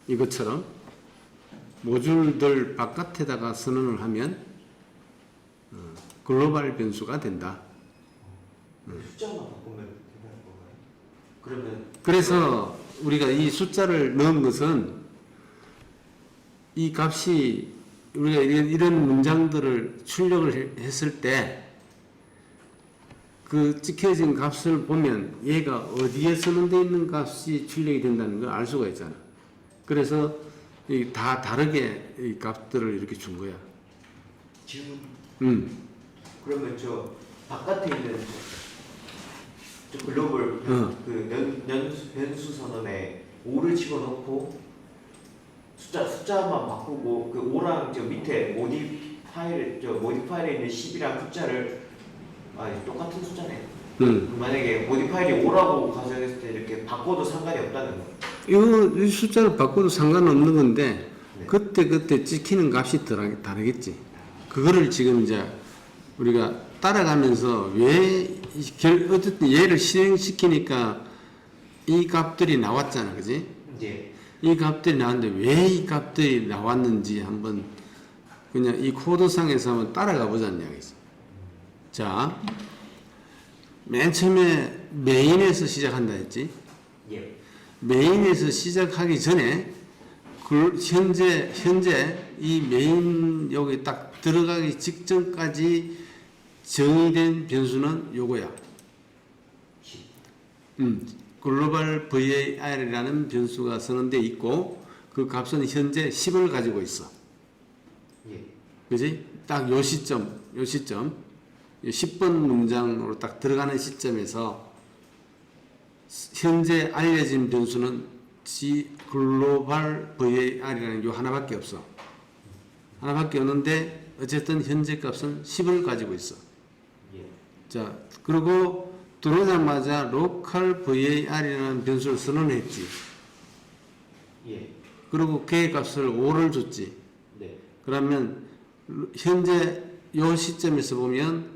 이것처럼 모듈들 바깥에다가 선언을 하면 글로벌 변수가 된다. 숫자만 바꾸면 되는 건가요? 그러면 그래서 우리가 이 숫자를 넣은 것은 이 값이 우리가 이런 문장들을 출력을 했을 때 그 찍혀진 값을 보면 얘가 어디에 선언되어 있는 값이 출력이 된다는 걸 알 수가 있잖아. 그래서 다 다르게 이 값들을 이렇게 준 거야. 질문. 음. 그러면 저 바깥에 있는 저 글로벌 변수 선언에 5를 집어넣고 숫자만 바꾸고 그 5랑 저 밑에 모디파일에 있는 10이랑 숫자를 똑같은 숫자네. 만약에 모디파일이 5라고 가정했을 때 이렇게 바꿔도 상관이 없다는 거. 이 숫자를 바꿔도 상관없는 건데 네. 그때 찍히는 값이 다르겠지. 그거를 지금 이제 우리가 따라가면서 어쨌든 얘를 실행시키니까 이 값들이 나왔잖아, 그지? 이제 이 값들이 나왔는데 왜 이 값들이 나왔는지 한번 그냥 이 코드상에서 한번 따라가 보자는 이야기죠. 자, 맨 처음에 메인에서 시작한다 했지? 예. 메인에서 시작하기 전에 현재 이 메인 여기 딱 들어가기 직전까지 정의된 변수는 요거야. 글로벌 VAR이라는 변수가 선언되어 있고 그 값은 현재 10을 가지고 있어. 예. 그지? 딱 요 시점 10번 문장으로 딱 들어가는 시점에서 현재 알려진 변수는 글로벌 VAR이라는 요 하나밖에 없어. 하나밖에 없는데 어쨌든 현재 값은 10을 가지고 있어. 예. 자, 그리고 들어오자마자 로컬 VAR이라는 변수를 선언했지. 예. 그리고 걔 값을 5를 줬지. 네. 그러면 현재 요 시점에서 보면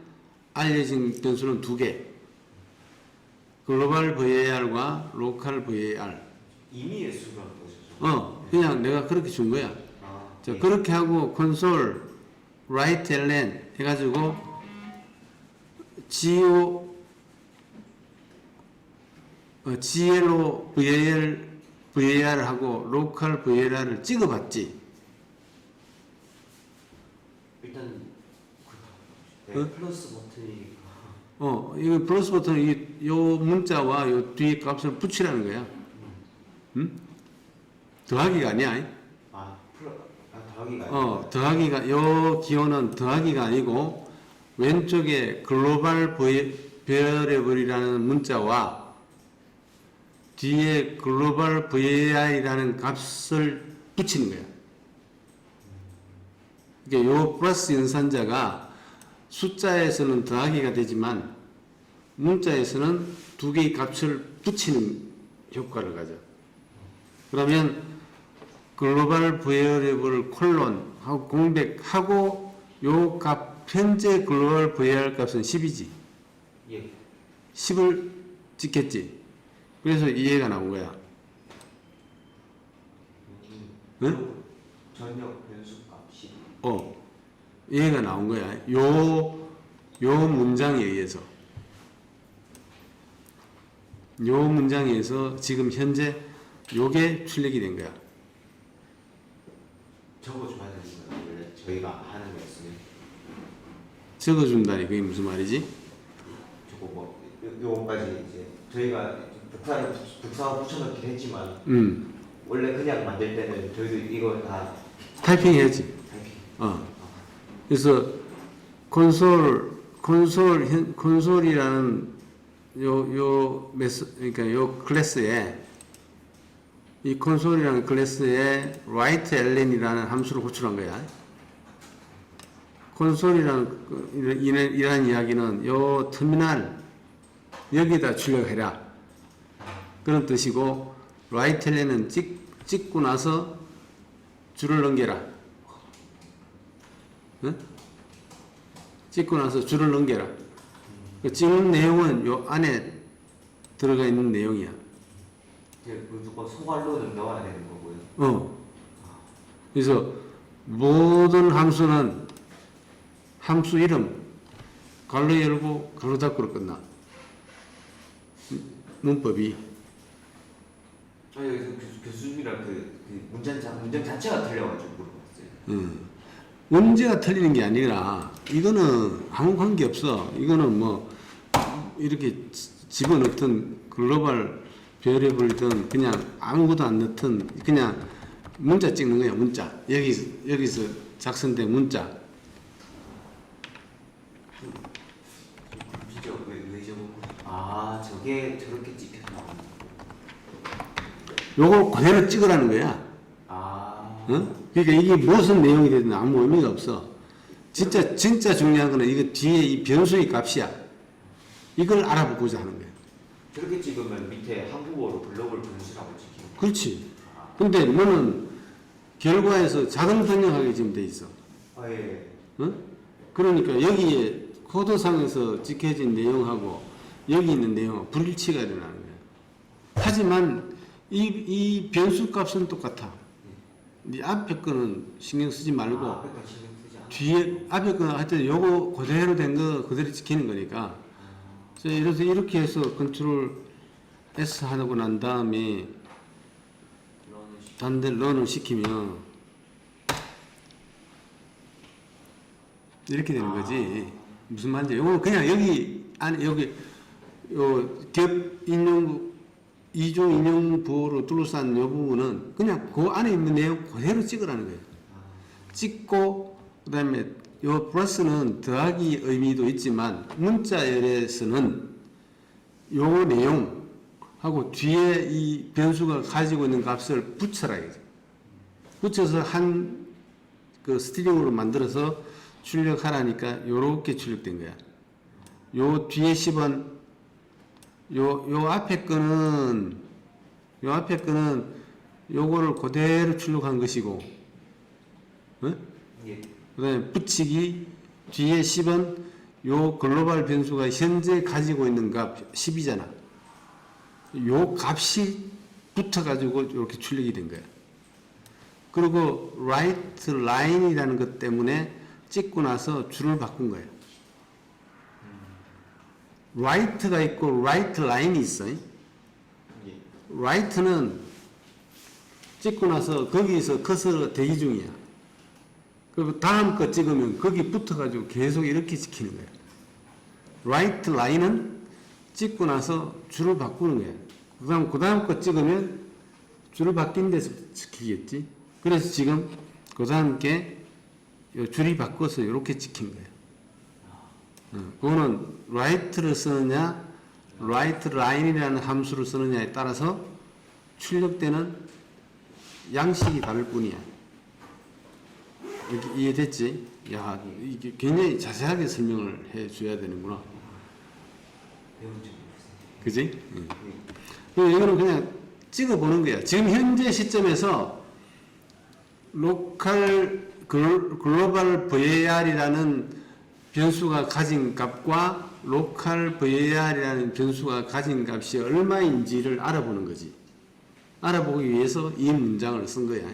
알려진 변수는 두 개. 글로벌 VAR과 로컬 VAR. 임의의 수가 뭐죠? 그냥 내가 그렇게 준 거야. 자, 예. 그렇게 하고 콘솔 write ln 해가지고 GLO VAR하고 로컬 VAR을 찍어봤지. 일단 네, 응? 플러스 버튼이 이거 플러스 버튼 요 문자와 요 뒤에 값을 붙이라는 거야. 더하기가 아니야. 더하기가 더하기가 요 기호는 더하기가 아니고 왼쪽에 글로벌 variable이라는 문자와 뒤에 글로벌 VAR이라는 값을 붙이는 거야. 그러니까 요 플러스 연산자가 숫자에서는 더하기가 되지만 문자에서는 두 개의 값을 붙이는 효과를 가져. 그러면 글로벌 variable 콜론 하고 공백하고 요 값 현재 글로벌 var 값은 10이지. 예. 10을 찍겠지. 그래서 이해가 나온 거야. 응? 전역 변수 값이 이해가 나온 거야. 요 문장에 의해서. 요 문장에 의해서 지금 현재 요게 출력이 된 거야. 적어줘야 되는 거예요. 원래 저희가 하는 거였으면 적어준다니 그게 무슨 말이지? 저거 요거까지 이제 저희가 북사 붙여넣긴 했지만 원래 그냥 만들 때는 저희도 이거 다 타이핑 해야지. 타이핑. 그래서 콘솔이라는 그러니까 요 클래스에 이 콘솔이라는 클래스에 write ln이라는 함수를 호출한 거야. 콘솔이라는 이런 이야기는 요 터미널 여기다 출력해라 그런 뜻이고 write ln은 찍고 나서 줄을 넘겨라. 응? 찍고 나서 줄을 넘겨라. 그 찍는 내용은 요 안에 들어가 있는 내용이야. 무조건 소괄로는 넣어야 되는 거고요. 그래서 모든 함수는 함수 이름 가로 열고 가로 닫고로 끝나. 문법이. 여기서 교수님이랑 그 문장 자체가 틀려가지고 물어봤어요. 문제가 틀리는 게 아니라 이거는 아무 관계 없어. 이거는 뭐 이렇게 집어넣든 글로벌 별앱을든 그냥 아무것도 안 넣든 그냥 문자 찍는 거야. 문자 여기서 작성된 문자. 왜 저거? 아 저게 저렇게 찍혔나? 요걸 그대로 찍으라는 거야. 아. 응? 그러니까 이게 무슨 내용이 되든 아무 의미가 없어. 진짜 중요한 거는 이거 뒤에 이 변수의 값이야. 이걸 알아보고자 하는 거야. 저렇게 찍으면 밑에 한국어로 글로벌 변수라고 찍히는 거야. 그렇지. 근데 너는 결과에서 자동 번역하게 지금 돼 있어. 아 예. 응? 그러니까 여기에 코드상에서 찍혀진 내용하고 여기 있는 내용은 불일치가 일어나는 거야. 하지만 이 변수 값은 똑같아. 네 앞에 거는 신경 쓰지 말고 그러니까 신경 쓰지 않아. 뒤에 앞에 거는 하여튼 요거 그대로 된 거 그대로 찍히는 거니까. 그래서 이렇게 해서 컨트롤 S 하고 난 다음에 단대 런을 시키면 이렇게 되는 거지. 무슨 말인지. 요거 그냥 여기 안에 여기 요 겹 인용 이종 인용 부호로 둘러싼 요 부분은 그냥 그 안에 있는 내용 그대로 찍으라는 거예요. 찍고 그다음에 요 플러스는 더하기 의미도 있지만 문자열에서는 요 내용하고 뒤에 이 변수가 가지고 있는 값을 붙여라 이거죠. 붙여서 한 그 스트링으로 만들어서 출력하라니까 요렇게 출력된 거야. 요 뒤에 10원 요 앞에 거는 요거를 그대로 출력한 것이고, 어? 예. 그다음에 붙이기 뒤에 10은 요 글로벌 변수가 현재 가지고 있는 값 10이잖아. 요 값이 붙어가지고 이렇게 출력이 된 거야. 그리고 right line이라는 것 때문에 찍고 나서 줄을 바꾼 거야. right가 있고 right line이 있어. 예. right는 찍고 나서 거기서 커서 대기 중이야. 그리고 다음 거 찍으면 거기 붙어가지고 계속 이렇게 찍히는 거야. right line은 찍고 나서 줄을 바꾸는 거야. 그 다음 거 찍으면 줄을 바뀐 데서 찍히겠지. 그래서 지금 그 다음 게 줄이 바꿔서 이렇게 찍힌 거야. 그거는 right를 쓰느냐, right line이라는 함수를 쓰느냐에 따라서 출력되는 양식이 다를 뿐이야. 이렇게 이해됐지? 야, 이게 굉장히 자세하게 설명을 해 줘야 되는구나. 배운 적이 없어요. 그지? 그리고 이거는 그냥 찍어보는 거야. 지금 현재 시점에서 로컬 글로벌 VAR이라는 변수가 가진 값과 로컬 VAR이라는 변수가 가진 값이 얼마인지를 알아보는 거지. 알아보기 위해서 이 문장을 쓴 거야.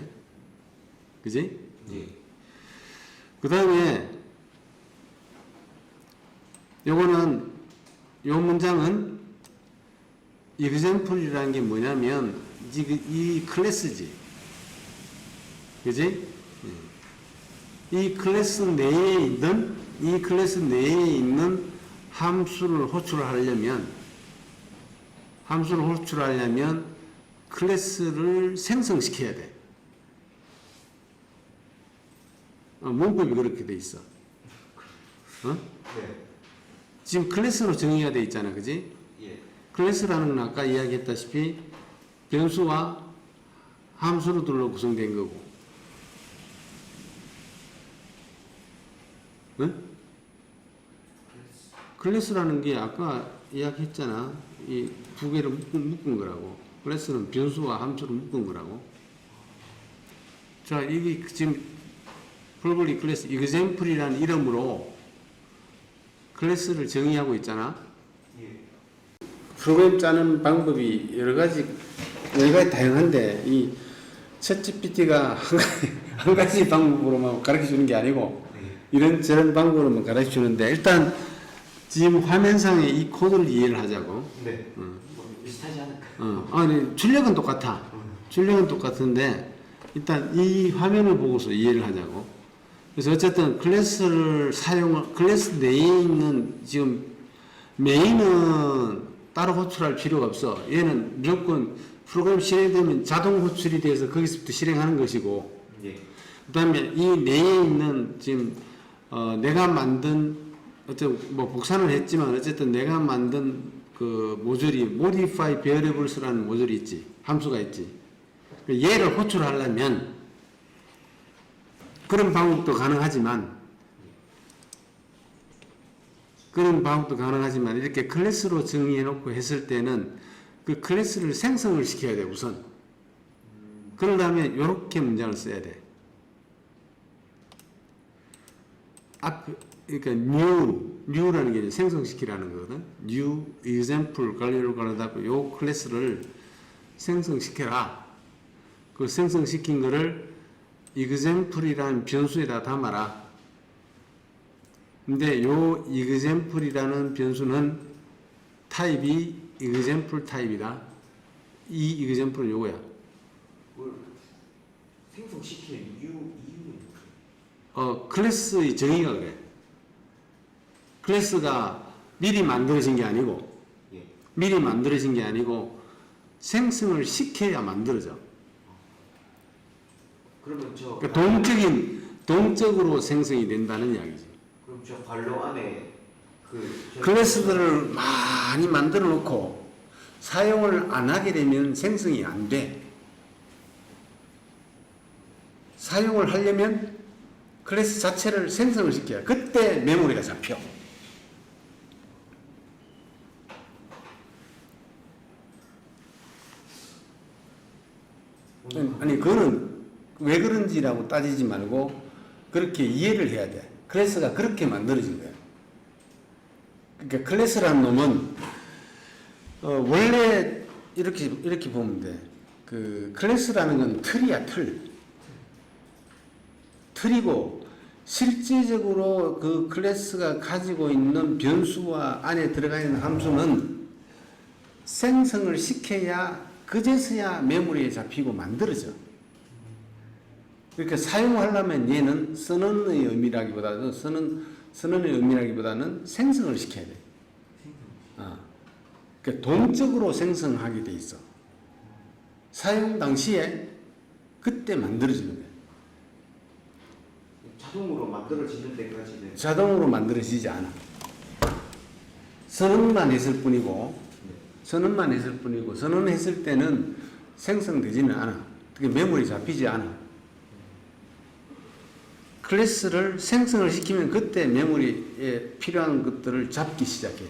그지? 예. 그 다음에 요거는 요 문장은 example이라는 게 뭐냐면 이 클래스지. 그지? 이 클래스 내에 있는 함수를 호출하려면 클래스를 생성시켜야 돼. 문법이 그렇게 돼 있어. 네. 지금 클래스로 정의가 돼 있잖아. 그지? 예. 클래스라는 건 아까 이야기했다시피 변수와 함수로들로 구성된 거고. 응? 클래스라는 게 아까 이야기했잖아. 이 두 개를 묶은 거라고. 클래스는 변수와 함수를 묶은 거라고. 자, 이게 지금 프로블리 클래스 example이라는 이름으로 클래스를 정의하고 있잖아. 예. 프로그램 짜는 방법이 여러 가지 다양한데 이 챗GPT가 한 가지 방법으로만 가르쳐 주는 게 아니고 이런 저런 방법으로만 가르쳐 주는데 일단 지금 화면상에 이 코드를 이해를 하자고. 네. 뭐 비슷하지 않을까? 아니 출력은 똑같아. 출력은 똑같은데 일단 이 화면을 보고서 이해를 하자고. 그래서 어쨌든 클래스 내에 있는 지금 메인은 따로 호출할 필요가 없어. 얘는 무조건 프로그램 실행되면 자동 호출이 돼서 거기서부터 실행하는 것이고, 예. 그다음에 이 내에 있는 지금 내가 만든 뭐 복사는 했지만 어쨌든 내가 만든 그 모듈이 modify variables라는 모듈이 있지, 함수가 있지. 얘를 호출하려면 그런 방법도 가능하지만 이렇게 클래스로 정의해 놓고 했을 때는 그 클래스를 생성을 시켜야 돼 우선. 그런 다음에 이렇게 문장을 써야 돼. 그러니까 new라는 게 생성시키라는 거거든. new example 관리를 가르다고 요 클래스를 생성시켜라. 그 생성시킨 거를 example이라는 변수에다 담아라. 근데 요 example이라는 변수는 타입이 example 타입이다. 이 example은 요거야. 뭘 생성시킬 이유는 클래스의 정의가 그래. 클래스가 미리 만들어진 게 아니고, 예. 생성을 시켜야 만들어져. 그러면 저 그러니까 동적으로 생성이 된다는 이야기지. 그럼 저 관로 안에 클래스들을 많이 만들어 놓고 사용을 안 하게 되면 생성이 안 돼. 사용을 하려면 클래스 자체를 생성을 시켜야 그때 메모리가 잡혀. 아니 그거는 왜 그런지라고 따지지 말고 그렇게 이해를 해야 돼. 클래스가 그렇게 만들어진 거야. 그러니까 클래스라는 놈은 원래 이렇게 보면 돼. 그 클래스라는 건 틀이야, 틀이고 실제적으로 그 클래스가 가지고 있는 변수와 안에 들어가 있는 함수는 생성을 시켜야 그제서야 메모리에 잡히고 만들어져. 그러니까 사용하려면 얘는 쓰는의 의미라기보다는 생성을 시켜야 돼. 그러니까 동적으로 생성하게 돼 있어. 사용 당시에 그때 만들어지는 거야. 자동으로 만들어지는 데까지는 자동으로 만들어지지 않아. 선언만 했을 뿐이고, 선언했을 때는 생성되지는 않아. 그게 메모리 잡히지 않아. 클래스를 생성을 시키면 그때 메모리에 필요한 것들을 잡기 시작해.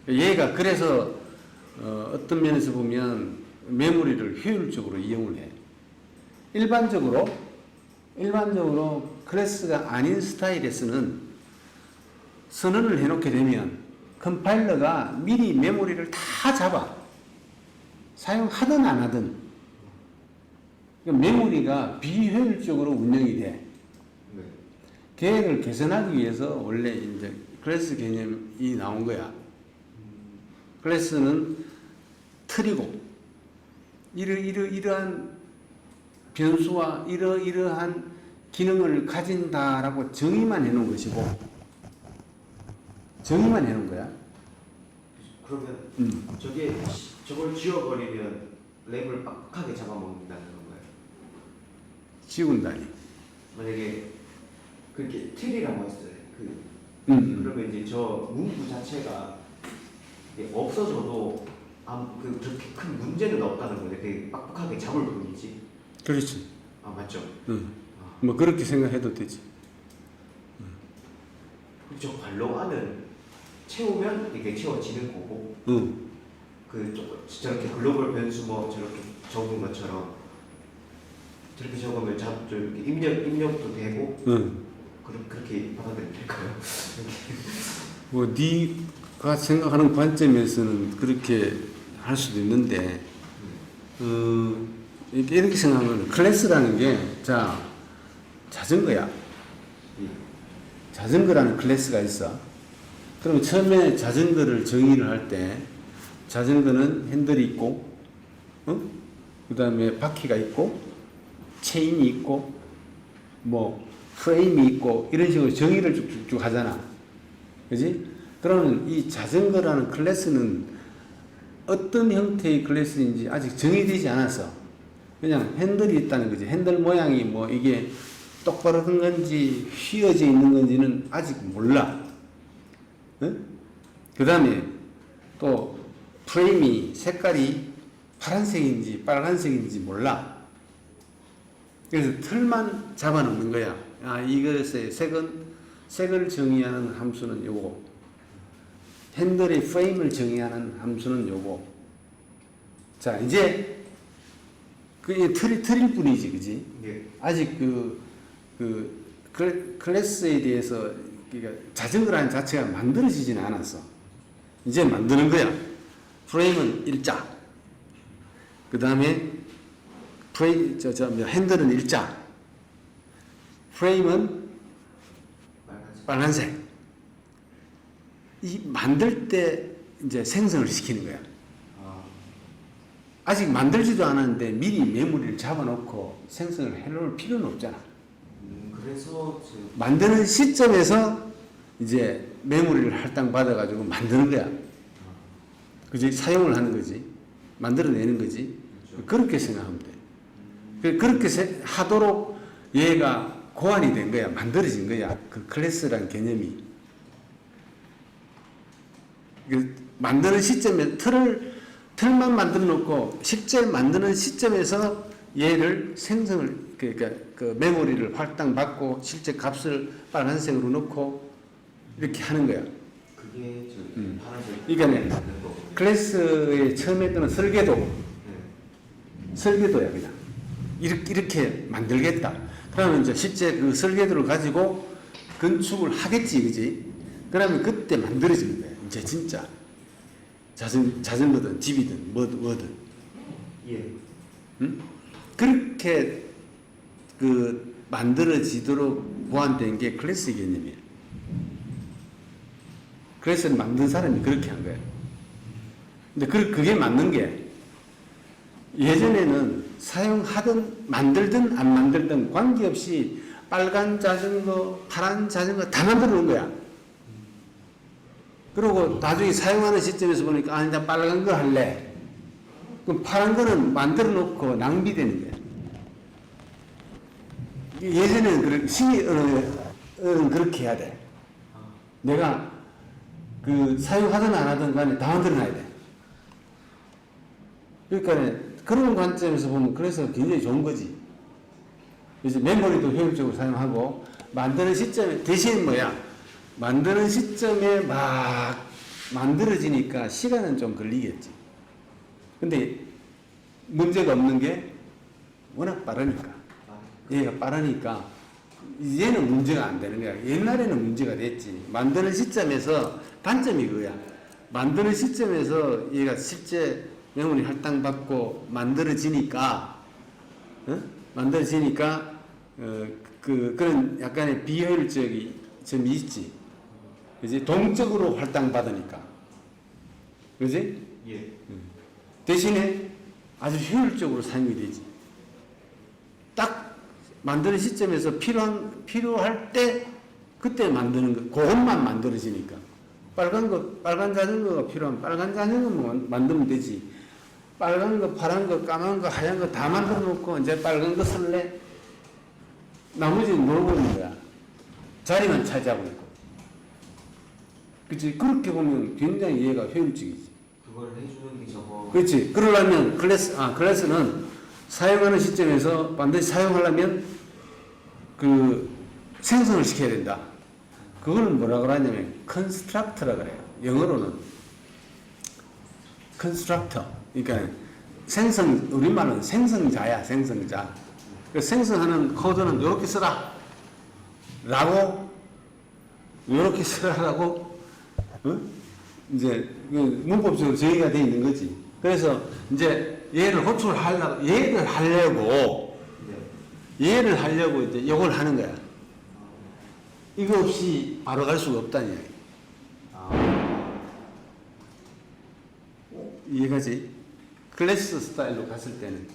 얘가 그래서 어떤 면에서 보면 메모리를 효율적으로 이용을 해. 일반적으로 클래스가 아닌 스타일에서는 선언을 해놓게 되면 컴파일러가 미리 메모리를 다 잡아. 사용하든 안 하든. 그러니까 메모리가 비효율적으로 운영이 돼. 네. 계획을 개선하기 위해서 원래 이제 클래스 개념이 나온 거야. 클래스는 틀이고, 이러한 변수와 이러한 기능을 가진다라고 정의만 해놓은 것이고, 정의만 해놓은 거야. 그러면 저걸 지워버리면 램을 빡하게 잡아먹는다는 건가요? 지운다니. 만약에 그렇게 틀이라고 했어요. 그러면 이제 저 문구 자체가 이게 없어져도 그렇게 큰 문제는 없다는 거예요. 되게 빡빡하게 잡을 뿐이지. 그렇지. 아 맞죠? 뭐 그렇게 생각해도 되지. 저 관로 안은 채우면 이게 채워지는 거고. 저렇게 글로벌 변수 뭐 저렇게 적은 것처럼 저렇게 적으면 이렇게 입력도 되고. 그렇게 받아들이면 될까요? 뭐 네가 생각하는 관점에서는 그렇게 할 수도 있는데, 이렇게 생각하면 클래스라는 게 자전거야. 자전거라는 클래스가 있어. 그럼 처음에 자전거를 정의를 할 때 자전거는 핸들이 있고, 그 다음에 바퀴가 있고, 체인이 있고, 뭐 프레임이 있고 이런 식으로 정의를 쭉쭉쭉 하잖아. 그지? 그러면 이 자전거라는 클래스는 어떤 형태의 클래스인지 아직 정의되지 않아서 그냥 핸들이 있다는 거지. 핸들 모양이 뭐 이게 똑바로 된 건지 휘어져 있는 건지는 아직 몰라. 그 다음에 또 프레임이 색깔이 파란색인지 빨간색인지 몰라. 그래서 틀만 잡아놓는 거야. 아, 이것의 색을 정의하는 함수는 요거. 핸들의 프레임을 정의하는 함수는 요거. 자, 이제 그게 틀일 뿐이지, 그지? 예. 아직 클래스에 대해서 그러니까 자전거라는 자체가 만들어지지는 않았어. 이제 만드는 거야. 프레임은 일자. 그 다음에 핸들은 일자. 프레임은 빨간색. 이 만들 때 이제 생성을 시키는 거야. 아직 만들지도 않았는데 미리 메모리를 잡아놓고 생성을 해놓을 필요는 없잖아. 그래서 만드는 시점에서 이제 메모리를 할당 받아가지고 만드는 거야. 그지? 사용을 하는 거지. 만들어내는 거지. 그렇죠. 그렇게 생각하면 돼. 그렇게 하도록 얘가 고안이 된 거야. 만들어진 거야. 그 클래스라는 개념이. 만드는 시점에 틀만 만들어 놓고 실제 만드는 시점에서 얘를 생성을 그러니까 그 메모리를 할당받고 실제 값을 빨간색으로 넣고 이렇게 하는 거야. 그게 파란색. 그러니까 클래스의 처음에 뜨는 설계도야 그냥. 이렇게 만들겠다. 그러면 이제 실제 그 설계도를 가지고 건축을 하겠지, 그지? 그러면 그때 만들어지는 거야. 이제 진짜 자전거든 집이든 뭐든. 예. 응? 그렇게 그 만들어지도록 보완된 게 클래스 개념이에요. 클래스를 만든 사람이 그렇게 한 거예요. 근데 그게 맞는 게 예전에는 사용하든 만들든 안 만들든 관계없이 빨간 자전거, 파란 자전거 다 만들어 놓은 거야. 그리고 나중에 사용하는 시점에서 보니까 아, 나 빨간 거 할래. 그럼 파란 거는 만들어 놓고 낭비되는 거야. 예전에는 시어는 그렇게 해야 돼. 내가 그 사용하든 안 하든 간에 다 만들어 놔야 돼. 그러니까 그런 관점에서 보면 그래서 굉장히 좋은 거지. 이제 메모리도 효율적으로 사용하고 만드는 시점에 대신 뭐야? 만드는 시점에 막 만들어지니까 시간은 좀 걸리겠지. 근데 문제가 없는 게 워낙 빠르니까. 얘가 빠르니까 얘는 문제가 안 되는 거야. 옛날에는 문제가 됐지. 만드는 시점에서 단점이 그거야. 만드는 시점에서 얘가 실제 메모리 할당받고 만들어지니까 그런 약간의 비효율적인 점이 있지. 그지? 동적으로 할당받으니까. 그지? 예. 대신에 아주 효율적으로 사용이 되지. 딱 만드는 시점에서 필요할 때 그때 만드는 거, 그것만 만들어지니까. 빨간 자전거가 필요하면 빨간 자전거만 만들면 되지. 빨간 거, 파란 거, 까만 거, 하얀 거 다 만들어 놓고 이제 빨간 거 쓸래? 나머지는 놀고 있는 거야. 자리만 차지하고 있고. 그치? 그렇게 보면 굉장히 얘가 효율적이지. 그걸 해주는 게 저거. 그렇지. 그러려면 클래스는 사용하는 시점에서 반드시 사용하려면 그 생성을 시켜야 된다. 그거는 뭐라고 하냐면 constructor라 그래요. 영어로는 constructor. 그러니까 우리말은 생성자야, 생성자. 그래서 생성하는 코드는 이렇게 쓰라. 이렇게 쓰라라고, 이제, 문법적으로 정의가 되어 있는 거지. 그래서, 이제, 얘를 호출하려고, 얘를 하려고, 이제, 이걸 하는 거야. 이거 없이 바로 갈 수가 없다는 이야기. 이해가지? 클래스 스타일로 갔을 때는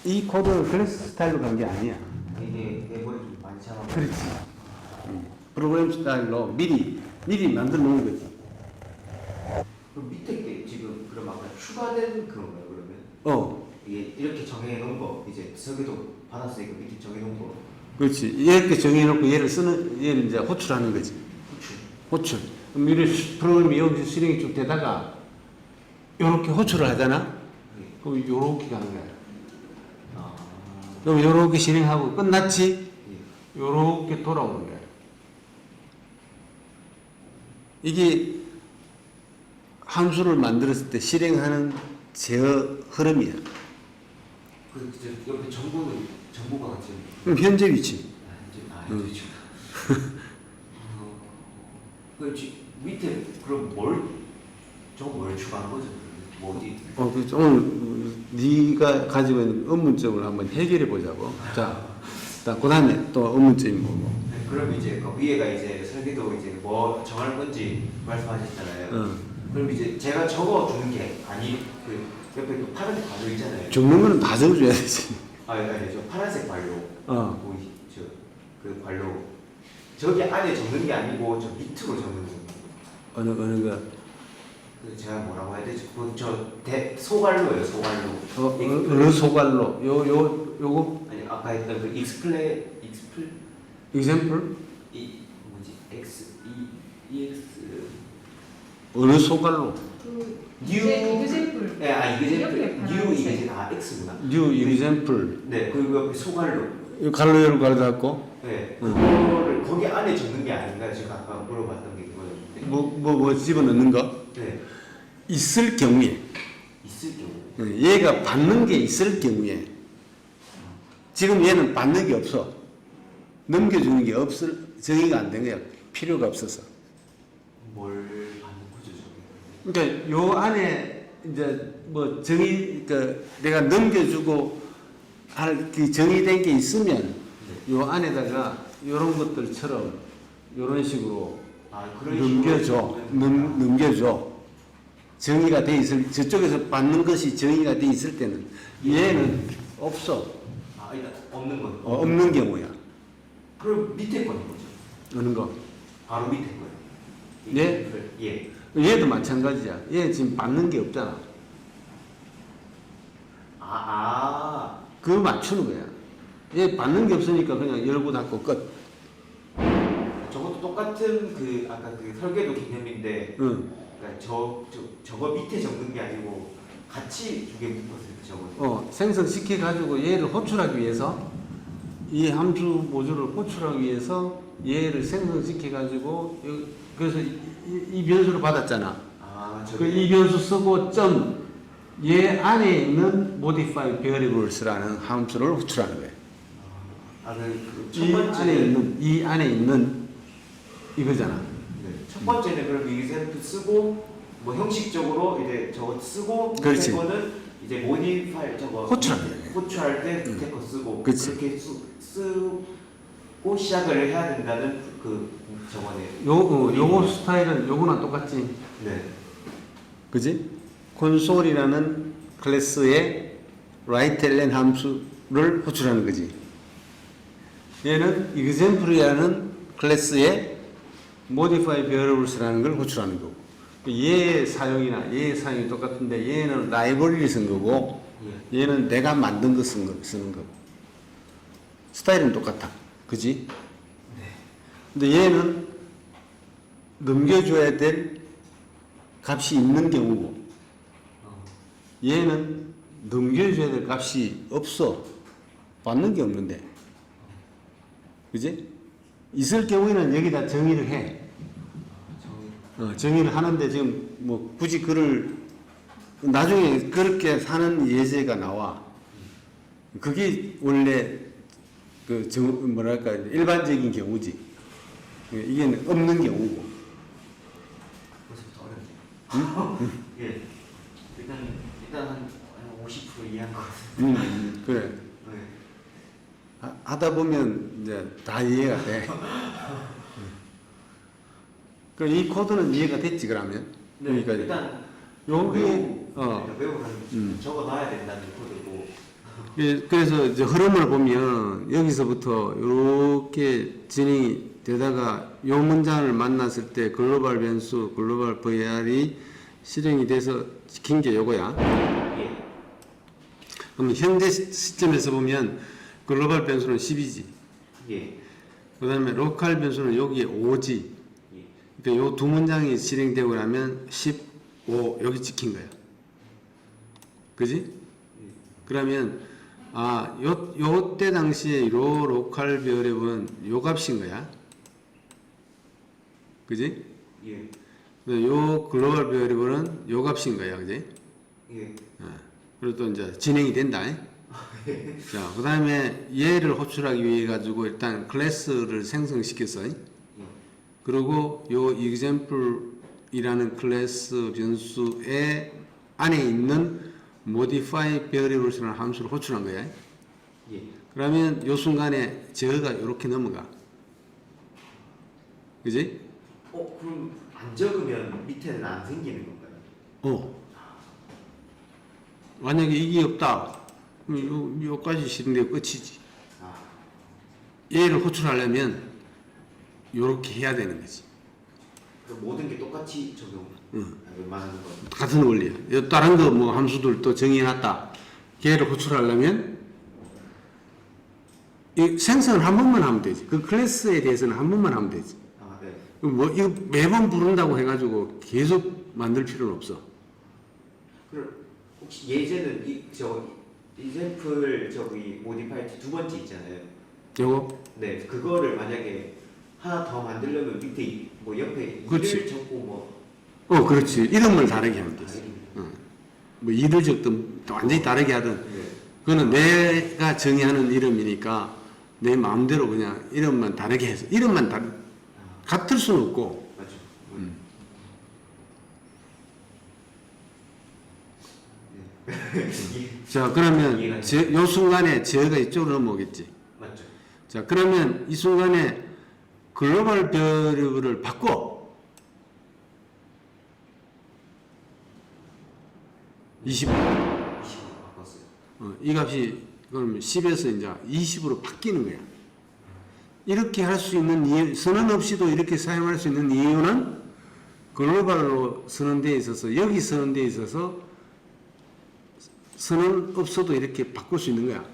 이 코드는 클래스 스타일로 간 게 아니야. 이게 내부에 좀 많이 잡아. 그렇지. 프로그램 스타일로 미리 만들어 놓은 거지. 그럼 밑에 게 지금 그럼 아까 추가된 그런가요 그러면? 이게 이렇게 정해놓은 거 이제 설계도 받았으니까 밑에 정해놓은 거. 그렇지. 이렇게 정해놓고 얘를 이제 호출하는 거지. 호출. 그럼 이런 프로그램이 여기서 실행이 쭉 되다가 이렇게 호출을 하잖아. 그럼 이렇게 가는 거야. 그럼 이렇게 실행하고 끝났지? 이렇게 돌아오는 거야. 이게 함수를 만들었을 때 실행하는 제어 흐름이야. 그 옆에 정보가 같이. 그럼 현재 위치. 현재. 그 밑에 그럼 뭘 추가한 거죠? 뭐 어디? 그렇죠. 오늘 네가 가지고 있는 업문점을 한번 해결해 보자고. 자, 그다음에 또 업문점이 뭐고? 네, 그럼 이제 그 위에가 이제 설계도 이제 뭐 정할 건지 말씀하셨잖아요. 그럼 이제 제가 적어주는 게 아니 그 옆에 또 파란색 관료 있잖아요. 적는 거는 다 적어줘야 되지. 아니 저 파란색 관료. 어. 그 관료 저기 안에 적는 게 아니고 저 밑으로 적는 거. 어느 거? 그 제가 뭐라고 해야 되지? 소관로예요, 소관로. 어느 소관로? 요거? 아니 아까 했던 그 익스플 example? 이 뭐지? EX 어느 소관로? 이그젠플. 네, 이그젠플. 이그젠 X구나. new example. 네, 그리고 옆에 소관로. 이 갈로 열고 갈로 닫고? 네, 그거를 거기 안에 적는 게 아닌가요? 제가 아까 물어봤던 게 그거였는데. 뭐 집어넣는 거? 네. 있을 경우에. 있을 경우. 얘가 받는 게 있을 경우에. 지금 얘는 받는 게 없어. 넘겨주는 게 정의가 안 된 거야. 필요가 없어서. 뭘 받는 거죠, 저게? 그러니까 요 안에 이제 뭐 내가 넘겨주고 할 그 정의된 게 있으면 요 안에다가 요런 것들처럼 요런 식으로 넘겨줘. 정의가 돼 있을 저쪽에서 받는 것이 정의가 돼 있을 때는 얘는 없어. 일단 없는 거. 없는 경우야. 그럼 밑에 거는 거죠? 어느 거? 바로 밑에 거요. 네? 예. 얘도 마찬가지야. 얘 지금 받는 게 없잖아. 그거 맞추는 거야. 얘 받는 게 없으니까 그냥 열고 닫고 끝. 저것도 똑같은 그 아까 그 설계도 개념인데, 그러니까 저거 밑에 적는 게 아니고 같이 두 개 묶었을 때 적어요. 생성시켜 가지고 얘를 호출하기 위해서 이 함수 모듈을 호출하기 위해서 얘를 생성시켜 가지고 그래서 이 변수를 받았잖아. 이 변수 쓰고 얘 안에 있는 modify variables라는 함수를 호출하는 거예요. 이 안에 있는 이거잖아. 네. 첫 번째는 그럼 example 쓰고 뭐 형식적으로 이제 저거 쓰고 그렇지. 밑에 거는 이제 modify 저거 호출할 때 밑에 거 쓰고 그렇지. 그렇게 쓰고 시작을 해야 된다는 그 저거네. 요거 스타일은 요거랑 똑같지. 네. 그지? 콘솔이라는 클래스의 writeLn 함수를 호출하는 거지. 얘는 example이라는 클래스의 modify variables라는 걸 호출하는 거고. 얘의 사용이 똑같은데 얘는 라이브러리를 쓴 거고 얘는 내가 만든 거 쓰는 거고. 스타일은 똑같아. 그지? 네. 근데 얘는 넘겨줘야 될 값이 있는 경우고 얘는 넘겨줘야 될 값이 없어. 받는 게 없는데. 그지? 있을 경우에는 여기다 정의를 해. 정의를 하는데 지금 뭐 굳이 글을 나중에 그렇게 하는 예제가 나와. 그게 원래 일반적인 경우지. 이게 없는 경우고. 벌써부터 어렵네. 예. 일단 한 50% 이해한 것 같아요. 그래. 네. 하다 보면 이제 다 이해가 돼. 이 코드는 이해가 됐지 그러면? 네. 그러니까 일단 여기 외우는 적어놔야 된다는 코드고. 그래서 이제 흐름을 보면 여기서부터 이렇게 진행이 되다가 요 문장을 만났을 때 글로벌 변수, 글로벌 VR이 실행이 돼서 지킨 게 요거야. 예. 그럼 현재 시점에서 보면 글로벌 변수는 10이지. 예. 그 다음에 로컬 변수는 여기에 5지. 예. 그러니까 요 두 문장이 실행되고 나면 15 여기 찍힌 거야. 그지? 그러면 요때 당시에 요 로컬 비어랩은 요 값인 거야. 그지? 예. 요 글로벌 비어랩은 요 값인 거야. 그지? 예. 그리고 또 이제 진행이 된다. 자, 그 다음에 얘를 호출하기 위해 가지고 일단 클래스를 생성시켰어. 그리고 요 example이라는 클래스 변수의 안에 있는 modify variables라는 함수를 호출한 거야. 예. 그러면 요 순간에 제어가 이렇게 넘어가. 그지? 그럼 안 적으면 밑에는 안 생기는 건가요? 만약에 이게 없다. 그럼 요까지 실행되고 끝이지. 아. 얘를 호출하려면 요렇게 해야 되는 거지. 그럼 모든 게 똑같이 적용. 웬만한 거. 같은 원리야. 요 다른 거 뭐 함수들 또 정의해놨다. 걔를 호출하려면 이 생성을 한 번만 하면 되지. 그 클래스에 대해서는 한 번만 하면 되지. 아, 네. 뭐 이거 매번 부른다고 해가지고 계속 만들 필요는 없어. 그럼 혹시 예제는 example 저기 모디파이 두 번째 있잖아요. 요거 네, 그거를 만약에 하나 더 만들려면 밑에 뭐 옆에 그렇지. 일을 적고 뭐 그렇지. 이름을 다르게 하면 되지. 아, 뭐 이를 적든 완전히 다르게 하든 네. 그거는 내가 정의하는 이름이니까 내 마음대로 그냥 이름만 다르게 해서 이름만 같을 수는 없고. 맞죠. 자, 그러면 이해가 요 순간에 제어가 이쪽으로 넘어오겠지. 맞죠. 자, 그러면 이 순간에 글로벌 비어리블을 바꿔. 25. 20으로 바꿨어요. 이 값이 그러면 10에서 이제 20으로 바뀌는 거야. 이렇게 할 수 있는 이유, 선언 없이도 이렇게 사용할 수 있는 이유는 글로벌로 쓰는 데 있어서, 여기 쓰는 데 있어서 선언 없어도 이렇게 바꿀 수 있는 거야.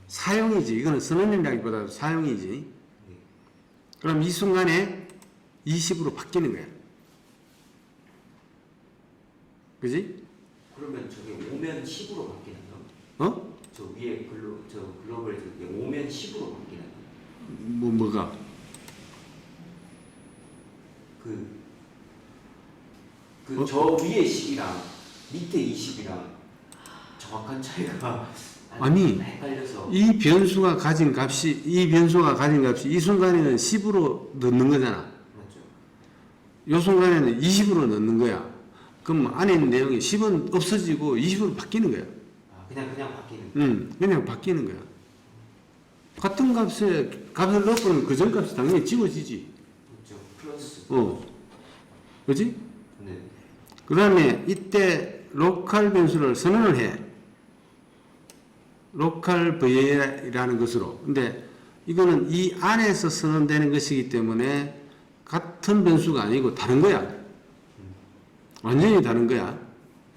사용이지. 이거는 선언이라기보다 사용이지. 그럼 이 순간에 20으로 바뀌는 거야. 그지? 그러면 저게 오면 10으로 바뀌는 거? 저 위에 글로벌 저게 오면 10으로 바뀌는 거? 뭐가? 저 위에 10이랑 밑에 20이랑 정확한 차이가 아니, 헷갈려서 이 변수가 가진 값이 이 순간에는 10으로 넣는 거잖아. 맞죠? 이 순간에는 20으로 넣는 거야. 그럼 안에 있는 내용이 10은 없어지고 20으로 바뀌는 거야. 그냥 바뀌는 거. 그냥 바뀌는 거야. 같은 값을 넣고는 그 전 값이 당연히 지워지지. 그렇죠. 플러스. 그지? 네. 그 다음에 이때 로컬 변수를 선언을 해. 로컬 VA라는 것으로. 근데 이거는 이 안에서 선언되는 것이기 때문에 같은 변수가 아니고 다른 거야. 완전히 다른 거야.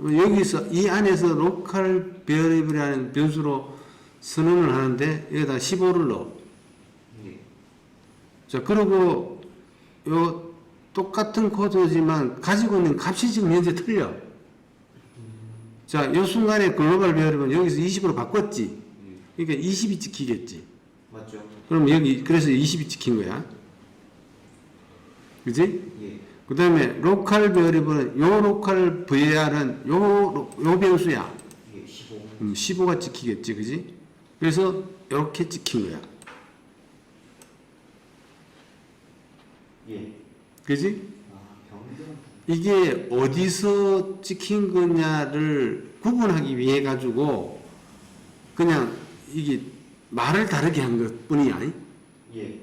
여기서 이 안에서 로컬 베어리블이라는 변수로 선언을 하는데 여기다 15를 넣어. 네. 자, 그리고 요 똑같은 코드지만 가지고 있는 값이 지금 현재 틀려. 자, 요 순간에 글로벌 베어리블은 여기서 20으로 바꿨지. 그러니까 20이 찍히겠지. 맞죠? 그럼 여기 그래서 20이 찍힌 거야. 그지? 예. 그 다음에 로컬 베어리블은 요 로컬 VAR은 요 변수야. 예, 15. 15가 찍히겠지, 그지? 그래서 이렇게 찍힌 거야. 예. 그지? 병정. 이게 어디서 찍힌 거냐를 구분하기 위해 가지고 그냥 이게 말을 다르게 한 것 뿐이야. 예.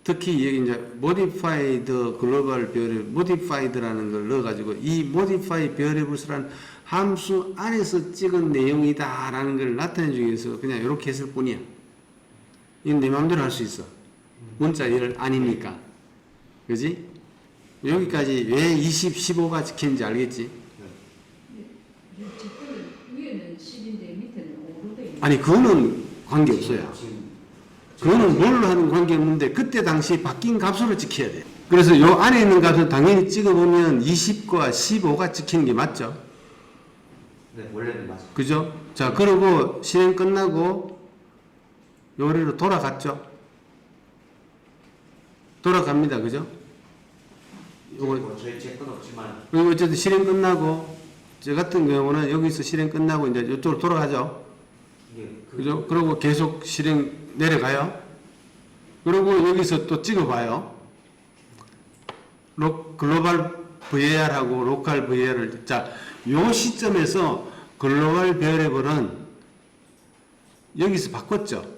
특히 여기 이제 modified global variable, modified라는 걸 넣어가지고 이 modify variables라는 함수 안에서 찍은 내용이다라는 걸 나타내주기 위해서 그냥 이렇게 했을 뿐이야. 이건 내 마음대로 할 수 있어. 문자 열 아니니까. 그지? 여기까지 왜 20, 15가 찍히는지 알겠지? 위에는 10인데 밑에는 5로 돼 있는. 아니 그거는 관계없어요. 지금 그거는 뭘로 하는 관계없는데 그때 당시 바뀐 값으로 찍혀야 돼. 그래서 요 안에 있는 값을 당연히 찍어보면 20과 15가 찍히는 게 맞죠? 네, 원래는 맞아요. 그죠? 자, 그리고 실행 끝나고 요리로 돌아갔죠? 돌아갑니다. 그죠? 요거, 뭐 저희 제 건 없지만 그리고 어쨌든 실행 끝나고, 저 같은 경우는 여기서 실행 끝나고 이제 이쪽으로 돌아가죠? 이게 그죠? 그리고 계속 실행 내려가요? 그리고 여기서 또 찍어봐요. 글로벌 VAR하고 로컬 VAR을, 자, 요 시점에서 글로벌 베어레블은 여기서 바꿨죠?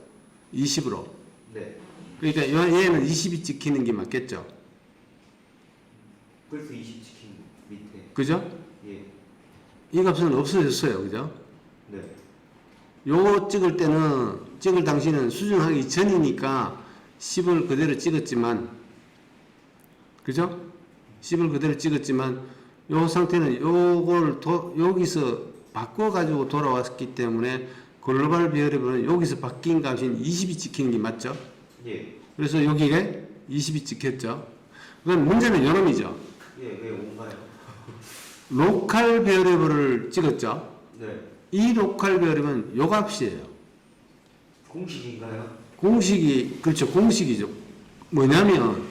20으로. 네. 그러니까 얘는 20이 찍히는 게 맞겠죠? 그래서 20 치킨 밑에. 그죠? 예. 이 값은 없어졌어요. 그죠? 네. 요거 찍을 당시는 수정하기 전이니까 10을 그대로 찍었지만, 그죠? 10을 그대로 찍었지만, 요 상태는 요걸 여기서 바꿔가지고 돌아왔기 때문에 글로벌 베어리블은 여기서 바뀐 값인 20이 찍히는 게 맞죠? 예. 그래서 여기에 20이 찍혔죠. 그럼 문제는 요놈이죠. 예, 왜 온가요? 로컬 베어리블을 찍었죠. 네. 이 로컬 베어리블은 요 값이에요. 공식인가요? 공식이, 그렇죠. 공식이죠. 뭐냐면,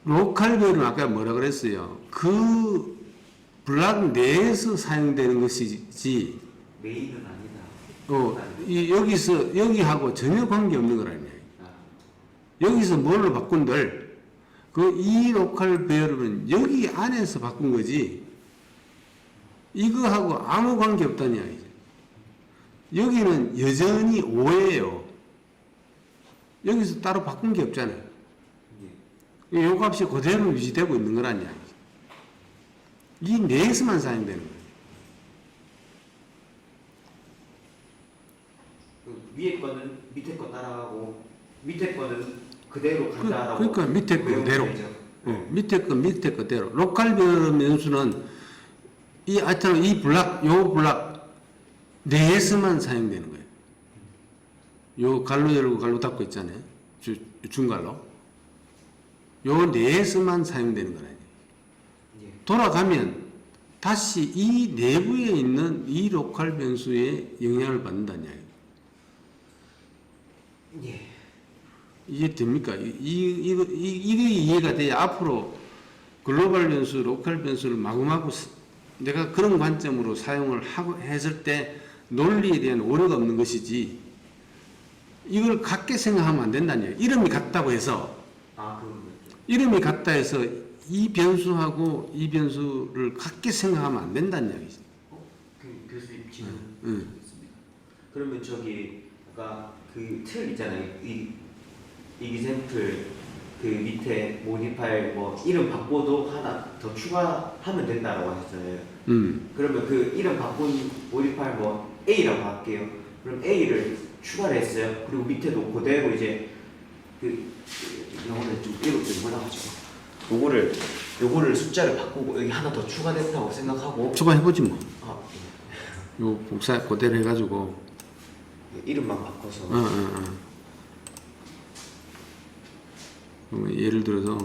로컬 베어리블은 아까 뭐라 그랬어요? 그 블락 내에서 사용되는 것이지, 메인은 아니다. 여기하고 전혀 관계없는 거라는 얘기예요. 아, 여기서 뭘로 바꾼들, 이 로컬 베어리블은 여기 안에서 바꾼 거지, 이거하고 아무 관계 없다는 이야기죠. 여기는 여전히 5예요. 여기서 따로 바꾼 게 없잖아요. 예. 요 값이 그대로 유지되고 있는 거란 이야기죠. 이 내에서만 사용되는 거예요. 그 위에 거는 밑에 거 따라가고 밑에 거는 그대로 간다라고. 그러니까 밑에 거 외우면 그대로. 되죠. 밑에 그대로. 로컬 베어리블 변수는 하여튼 요 블락 내에서만 사용되는 거예요. 요 갈로 열고 갈로 닫고 있잖아요. 중갈로. 요 내에서만 사용되는 거라요. 예. 돌아가면 다시 이 내부에 있는 이 로컬 변수에 영향을 받는다는 이야기예요. 예. 이해 됩니까? 이게 이해가 돼야 앞으로 글로벌 변수, 로컬 변수를 마구마구 내가 그런 관점으로 사용을 했을 때 논리에 대한 오류가 없는 것이지, 이걸 같게 생각하면 안 된다는 얘기예요. 이름이 같다고 해서, 아, 그건 이름이 같다 해서 이 변수하고 이 변수를 같게 생각하면 안 된다는 이야기죠. 그 교수님 질문 응. 있습니다. 그러면 저기 아까 그 틀 있잖아요. 이 example 그 밑에 모디파일 뭐 이름 바꿔도 하나 더 추가하면 된다라고 하셨잖아요. 그러면 그 이름 바꾼 모디파일 뭐 A라고 할게요. 그럼 A를 추가를 했어요. 그리고 밑에도 그대로 이제 영어는 좀 올라가죠. 요거를 숫자를 바꾸고 여기 하나 더 추가된다고 생각하고. 추가해보지 뭐. 아, 요 복사 그대로 해가지고. 이름만 바꿔서. 예를 들어서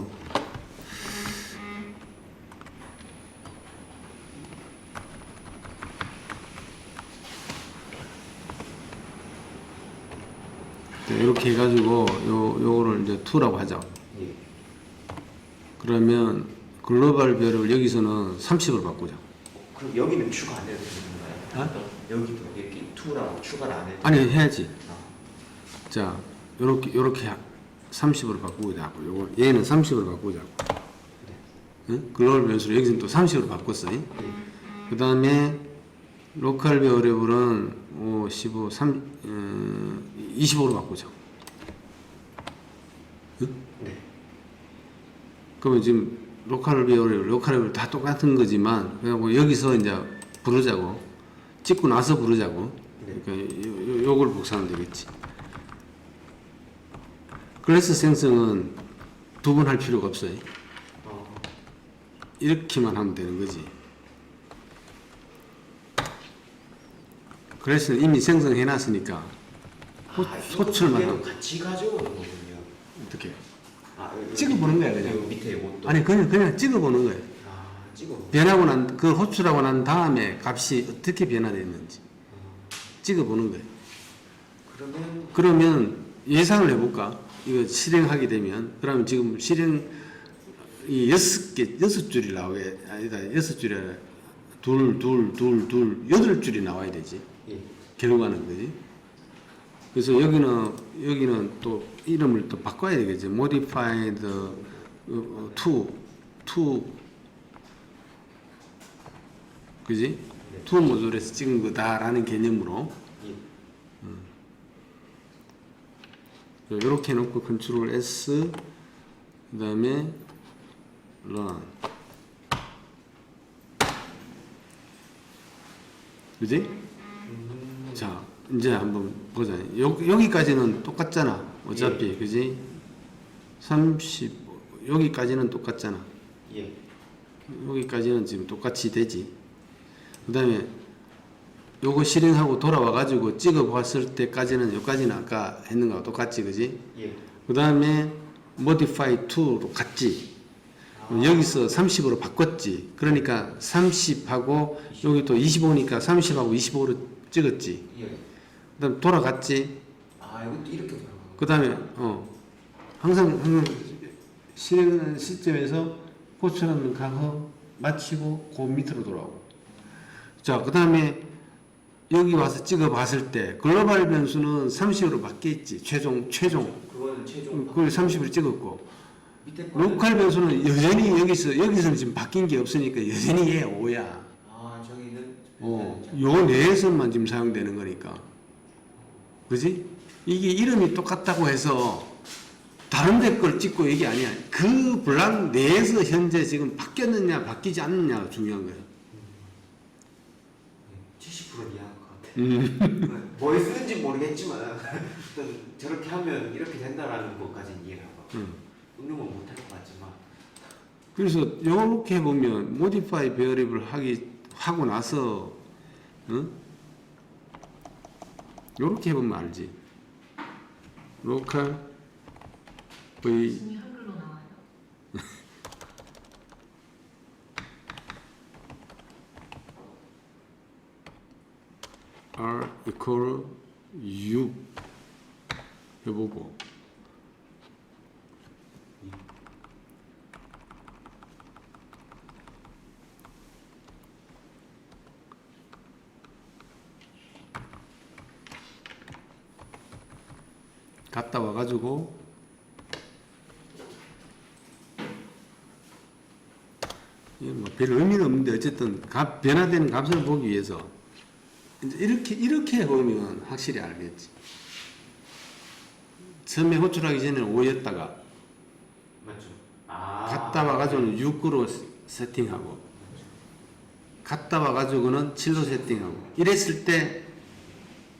이렇게 해가지고 요거를 이제 2라고 하죠. 예. 그러면 글로벌 베어리블 여기서는 30으로 바꾸자. 그럼 여기는 추가 안 해도 되는 건가요? 여기도 이렇게 2라고 추가를 안 해도. 아니 해야지. 아. 자, 요렇게 30으로 바꾸자고. 요거 얘는 30으로 바꾸자고. 응? 글로벌 변수를 여기서는 또 30으로 바꿨어. 그 다음에 로컬 베어리블은 15, 25로 바꾸자고. 응? 네. 그러면 지금 로컬 베어리블 다 똑같은 거지만 그냥 뭐 여기서 이제 부르자고. 찍고 나서 부르자고. 네. 그러니까 요걸 복사하면 되겠지. 클래스 생성은 두 번 할 필요가 없어요. 어. 이렇게만 하면 되는 거지. 클래스는 이미 생성해 놨으니까 소출만 하고. 같이 가져오는 거군요. 어떻게? 아, 찍어보는 거야, 그냥. 그 밑에 이것도. 아니 그냥 찍어보는 거예요. 아, 찍어. 변하고 난 그 호출하고 난 다음에 값이 어떻게 변화됐는지 찍어보는 거예요. 그러면 예상을 해볼까? 이거 실행하게 되면 그러면 지금 실행 이 6줄이 나오게 아니다 6줄이 아니라 둘 8줄이 나와야 되지. 예. 결과는 거지. 그래서 여기는 또 이름을 또 바꿔야 되겠지. modified to 그지? to 모듈에서 찍은 거다라는 개념으로 이렇게 해놓고 컨트롤 S 그 다음에 run 그지? 자 이제 한번 보자. 여기까지는 똑같잖아 어차피. 예. 그지? 30 여기까지는 똑같잖아. 예. 여기까지는 지금 똑같이 되지. 그 다음에 요거 실행하고 돌아와 가지고 찍어 봤을 때까지는 여기까지는 아까 했는 거하고 똑같지 그지? 예. 그 다음에 modify to로 갔지. 여기서 30으로 바꿨지. 그러니까 30하고 여기 또 25니까 30하고 25로 찍었지. 예. 그 다음에 돌아갔지. 아, 이것도 이렇게 들어가고. 그 다음에 항상 실행하는 시점에서 호출하는 강허 마치고 그 밑으로 돌아오고. 자, 그 다음에 여기 와서 찍어 봤을 때 글로벌 변수는 30으로 바뀌었지. 최종 그거는 최종. 그걸 30으로 찍었고 밑에 거는. 로컬 변수는 여전히 여기서는 지금 바뀐 게 없으니까 여전히 얘 5야. 아, 저기는. 요 내에서만 지금 사용되는 거니까. 그지? 이게 이름이 똑같다고 해서 다른 데 걸 찍고 이게 아니야. 그 블락 내에서 현재 지금 바뀌었느냐 바뀌지 않느냐가 중요한 거야. 70% 이해할 것 같아. 뭘 쓰는지 모르겠지만 일단 저렇게 하면 이렇게 된다라는 것까지는 이해를 하고. 응용은 못할 것 같지만. 그래서 요렇게 보면 modify variable 하고 나서 요렇게 해보면 알지. local v 말씀이 한글로 나와요. r equal 6 해보고 갔다 와가지고 이게 뭐 별 의미는 없는데 어쨌든 변화되는 값을 보기 위해서 이제 이렇게 보면 확실히 알겠지. 처음에 호출하기 전에는 5였다가 맞죠? 아. 갔다 와가지고는 6으로 세팅하고 갔다 와가지고는 7로 세팅하고 이랬을 때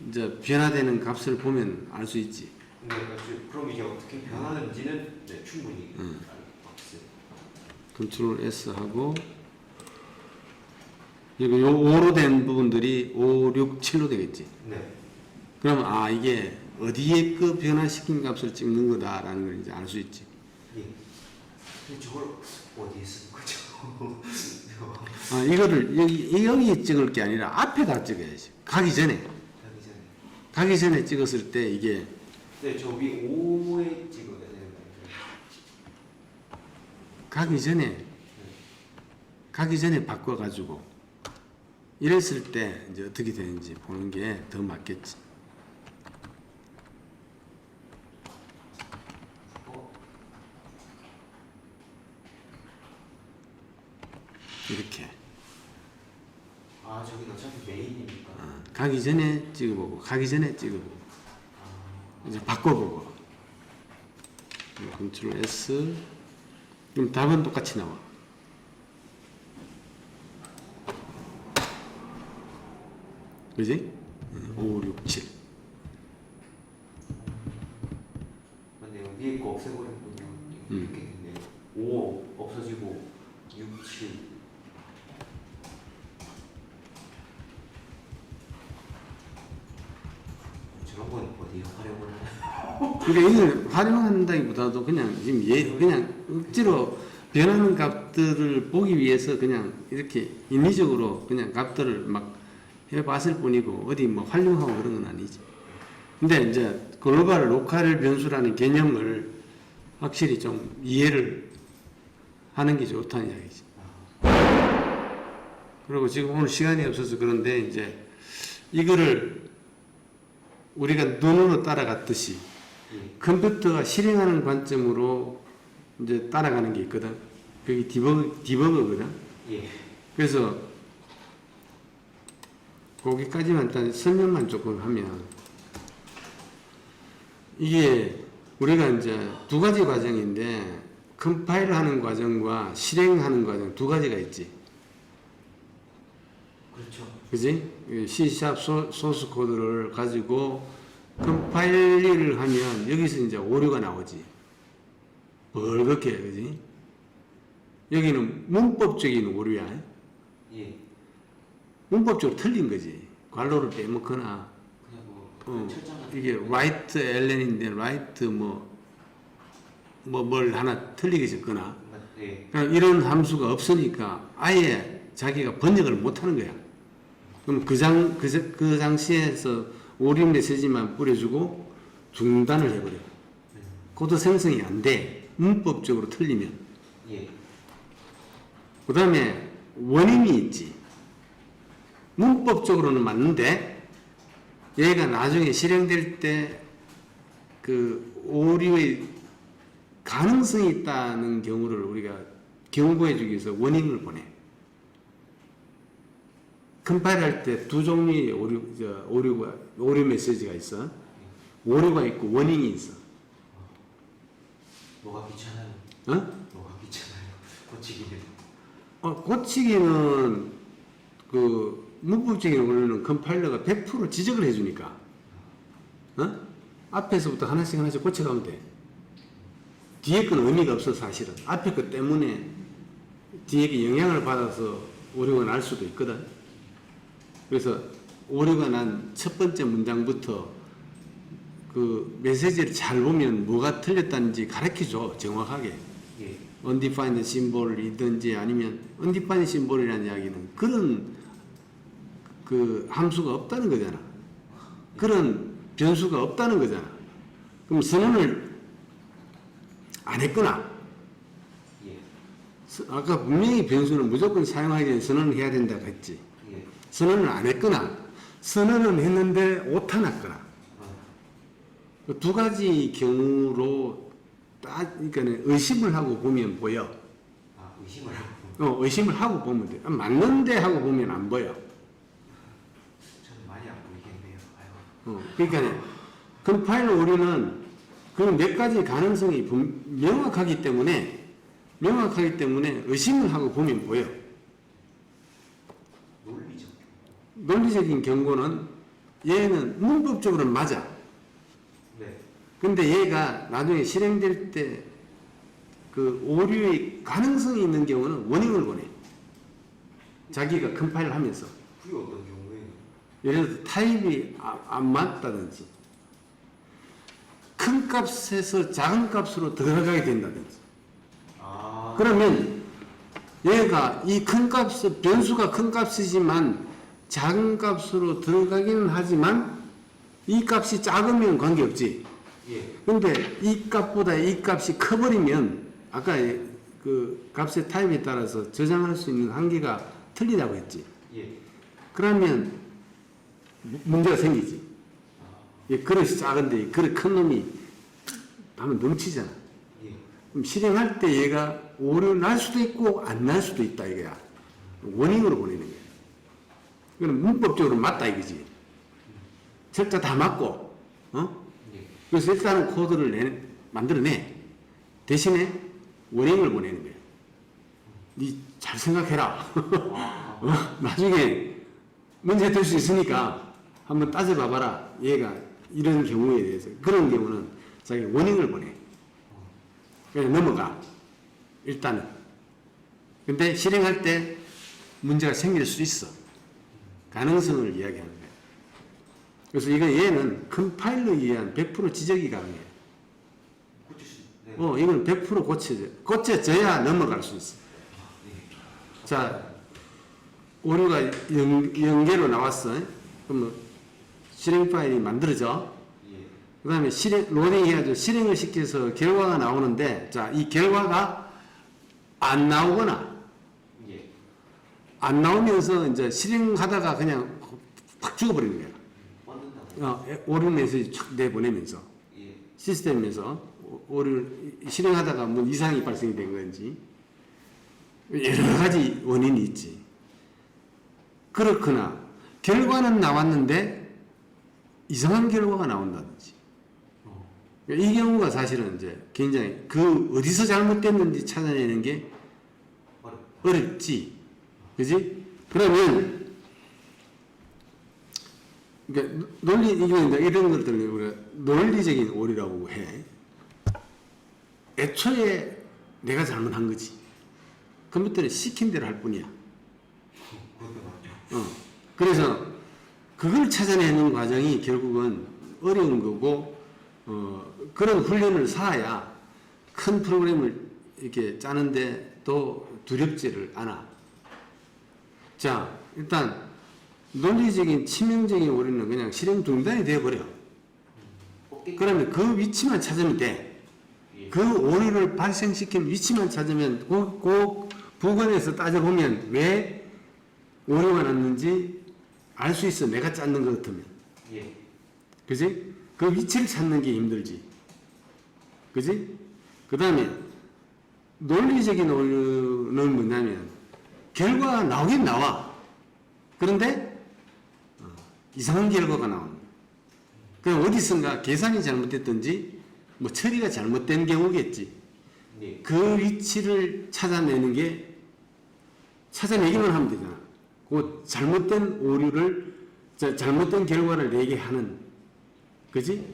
이제 변화되는 값을 보면 알 수 있지. 네, 그렇죠. 그럼 이게 어떻게 변하는지는 네, 충분히 알 수 있어요. 컨트롤 S 하고 여기 요 5로 된 부분들이 5, 6, 7로 되겠지. 네. 그러면 아 이게 어디에 그 변화시킨 값을 찍는 거다라는 걸 이제 알 수 있지. 예. 근데 저걸 어디에 쓰는 거죠? 아 이거를 여기 찍을 게 아니라 앞에다 찍어야지. 가기 전에 찍었을 때 이게 네, 저 위 5에 찍어야 되는 거예요. 가기 전에 바꿔가지고 이랬을 때 이제 어떻게 되는지 보는 게 더 맞겠지. 이렇게 아, 저기 어차피 메인이니까. 가기 전에 찍어보고 가기 전에 찍어보고 이제 바꿔보고 컨트롤 S 그럼 답은 똑같이 나와. 그지? 5, 6, 7 근데 위에 거 없애버렸군요. 이렇게 됐네요. 5 없어지고 6, 7. 저런 건 어디에 활용을 하나요? 그러니까 이걸 활용한다기보다도 그냥 지금 그냥 억지로 변하는 값들을 보기 위해서 그냥 이렇게 인위적으로 그냥 값들을 막 해봤을 뿐이고 어디 뭐 활용하고 그런 건 아니지. 근데 이제 글로벌 로컬 변수라는 개념을 확실히 좀 이해를 하는 게 좋다는 이야기지. 그리고 지금 오늘 시간이 없어서 그런데 이제 이거를 우리가 눈으로 따라갔듯이 컴퓨터가 실행하는 관점으로 이제 따라가는 게 있거든. 그게 디버거거든. 예. 그래서 거기까지만 일단 설명만 조금 하면 이게 우리가 이제 두 가지 과정인데 컴파일하는 과정과 실행하는 과정 두 가지가 있지. 그렇죠. 그지? C# 소스 코드를 가지고 컴파일을 하면 여기서 이제 오류가 나오지. 벌겋게, 그지? 여기는 문법적인 오류야. 예. 문법적으로 틀린 거지. 괄호를 빼먹거나, 그냥 뭐 철장 같은 이게 write ln인데 write 뭘 하나 틀리게 적거나, 예. 그러니까 이런 함수가 없으니까 아예 자기가 번역을 못 하는 거야. 그럼 그 장시에서 오류 메시지만 뿌려주고 중단을 해버려. 코드 생성이 안 돼. 문법적으로 틀리면. 예. 그 다음에 원인이 있지. 문법적으로는 맞는데 얘가 나중에 실행될 때 그 오류의 가능성이 있다는 경우를 우리가 경고해 주기 위해서 워닝을 보내. 컴파일 할 때 두 종류의 오류 메시지가 있어. 오류가 있고 워닝이 있어. 뭐가 귀찮아요? 어? 뭐가 귀찮아요? 고치기는. 고치기는 그 문법적인 오류는 컴파일러가 100% 지적을 해주니까. 앞에서부터 하나씩 고쳐가면 돼. 뒤에 건 의미가 없어 사실은. 앞에 것 때문에 뒤에 영향을 받아서 오류가 날 수도 있거든. 그래서 오류가 난 첫 번째 문장부터 그 메시지를 잘 보면 뭐가 틀렸다는지 가르쳐줘 정확하게. 예. undefined symbol이든지 아니면 undefined symbol이라는 이야기는 그런 그 함수가 없다는 거잖아. 그런 변수가 없다는 거잖아. 그럼 선언을 안 했거나 예. 아까 분명히 변수는 무조건 사용하기 전에 선언을 해야 된다고 했지. 예. 선언을 안 했거나 선언은 했는데 오타났거나 그 두 가지 경우로 그러니까 의심을 하고 보면 보여. 아, 의심을 하고. 의심을 하고 보면 돼. 맞는데 하고 보면 안 보여. 저는 많이 안 보이겠네요. 아이고. 그러니까 컴파일러 오류는 그 몇 가지 가능성이 명확하기 때문에 의심을 하고 보면 보여. 논리적. 논리적인 경고는 얘는 문법적으로는 맞아. 네. 근데 얘가 나중에 실행될 때 그 오류의 가능성이 있는 경우는 워닝을 보내. 자기가 컴파일을 하면서. 그게 어떤 경우에는? 예를 들어 타입이 안 맞다든지 큰 값에서 작은 값으로 들어가게 된다든지. 아. 그러면 얘가 이 큰 값, 변수가 큰 값이지만 작은 값으로 들어가기는 하지만 이 값이 작으면 관계없지. 예. 근데 이 값보다 이 값이 커버리면 아까 그 값의 타입에 따라서 저장할 수 있는 한계가 틀리다고 했지. 예. 그러면 문제가 생기지. 이 그릇이 작은데 이 그릇 큰 놈이 하면 넘치잖아. 예. 그럼 실행할 때 얘가 오류 날 수도 있고 안 날 수도 있다 이거야. 워닝으로 보내는 거야. 그럼 문법적으로 맞다 이거지. 철자 다 맞고, 예. 그래서 일단은 코드를 만들어내. 대신에 워닝을 보내는 거야. 니 잘 생각해라. 나중에 문제 될 수 있으니까 한번 따져봐봐라. 얘가 이런 경우에 대해서. 그런 경우는 자기 워닝을 보내. 그냥 넘어가. 일단은. 근데 실행할 때 문제가 생길 수 있어. 가능성을 이야기하는 거예요. 그래서 얘는 컴파일러에 의한 100% 지적이 가능해요. 고칠 수 네. 이건 100% 고쳐져야 넘어갈 수 있어. 자, 오류가 연계로 나왔어. 그러면 실행 파일이 만들어져. 예. 그 다음에 로딩 해가지고 실행을 시켜서 결과가 나오는데, 자, 이 결과가 안 나오거나, 예. 안 나오면서 이제 실행하다가 그냥 팍 죽어버리는 거야. 뻗는다고. 오류 메시지 촥 내보내면서. 예. 시스템에서 오류를 실행하다가 뭐 이상이 발생이 된 건지, 여러 가지 원인이 있지. 그렇거나, 결과는 나왔는데, 이상한 결과가 나온다든지. 이 경우가 사실은 이제 굉장히 어디서 잘못됐는지 찾아내는 게 어렵지. 그지? 그러면, 그러니까 이게 이런 것들을 우리가 논리적인 오류라고 해. 애초에 내가 잘못한 거지. 컴퓨터는 시킨 대로 할 뿐이야. 그것도 맞죠. 그래서 그걸 찾아내는 과정이 결국은 어려운 거고, 그런 훈련을 쌓아야 큰 프로그램을 이렇게 짜는데 또 두렵지를 않아. 자, 일단 논리적인 치명적인 오류는 그냥 실행 중단이 되어버려. 그러면 그 위치만 찾으면 돼. 예. 그 오류를 발생시킨 위치만 찾으면 그 부근에서 따져보면 왜 오류가 났는지 알 수 있어. 내가 짰는 것 같으면. 예. 그지? 그 위치를 찾는 게 힘들지. 그지? 그 다음에 논리적인 오류는 뭐냐면 결과가 나오긴 나와. 그런데 이상한 결과가 나오는 거야. 그럼 어디선가 계산이 잘못됐든지 뭐 처리가 잘못된 경우겠지. 예. 그 위치를 찾아내기만 하면 되잖아. 그 잘못된 오류를, 잘못된 결과를 내게 하는, 그지?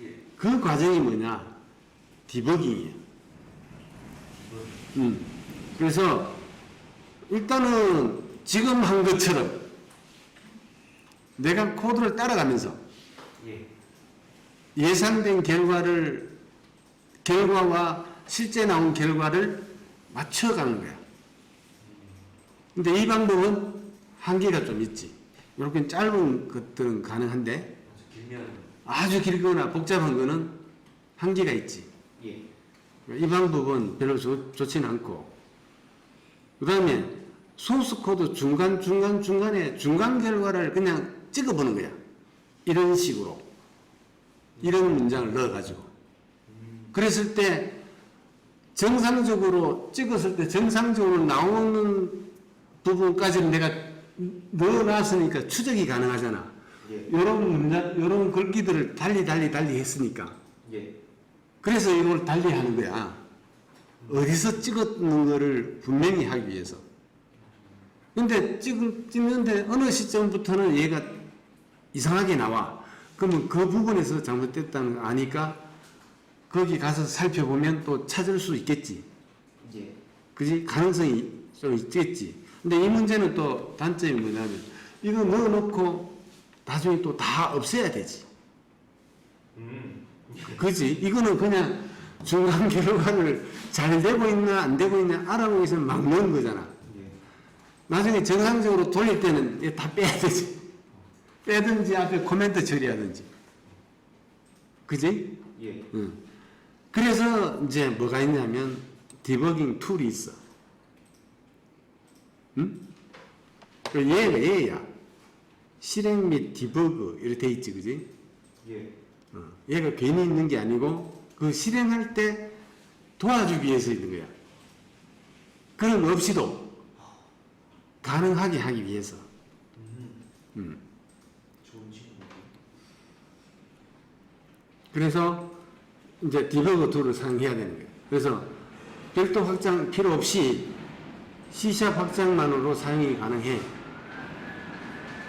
예. 그 과정이 뭐냐? 디버깅이야. 그래서 일단은 지금 한 것처럼 내가 코드를 따라가면서 예. 예상된 결과와 실제 나온 결과를 맞춰가는 거야. 근데 이 방법은 한계가 좀 있지. 이렇게 짧은 것들은 가능한데 길면 아주 길거나 복잡한 거는 한계가 있지. 예. 이 방법은 별로 좋지는 않고, 그 다음에 소스 코드 중간에 중간 결과를 그냥 찍어보는 거야. 이런 식으로. 이런 문장을 넣어가지고. 그랬을 때 정상적으로 찍었을 때 정상적으로 나오는 부분까지는 내가 넣어놨으니까 추적이 가능하잖아. 예. 요런 문장, 요런 글귀들을 달리 했으니까. 예. 그래서 이걸 달리 하는 거야. 어디서 찍었는 거를 분명히 하기 위해서. 근데 찍는데 어느 시점부터는 얘가 이상하게 나와. 그러면 그 부분에서 잘못됐다는 거 아니까 거기 가서 살펴보면 또 찾을 수 있겠지. 예. 그지? 가능성이 좀 있겠지. 근데 이 문제는 또 단점이 뭐냐면 이거 넣어놓고 나중에 또 다 없애야 되지. 그지? 이거는 그냥 중간 결과를 잘 되고 있나 안 되고 있나 알아보기 위해서 막 넣은 거잖아. 예. 나중에 정상적으로 돌릴 때는 이거 다 빼야 되지. 빼든지 앞에 코멘트 처리하든지. 그지? 예. 응. 그래서 이제 뭐가 있냐면 디버깅 툴이 있어. 응? 얘야. 실행 및 디버그 이렇게 돼 있지, 그지? 예. 얘가 괜히 있는 게 아니고 그 실행할 때 도와주기 위해서 있는 거야. 그런 없이도 가능하게 하기 위해서. 좋은 친구네. 그래서 이제 디버그 툴을 사용해야 되는 거예요. 그래서 별도 확장 필요 없이 C# 확장만으로 사용이 가능해.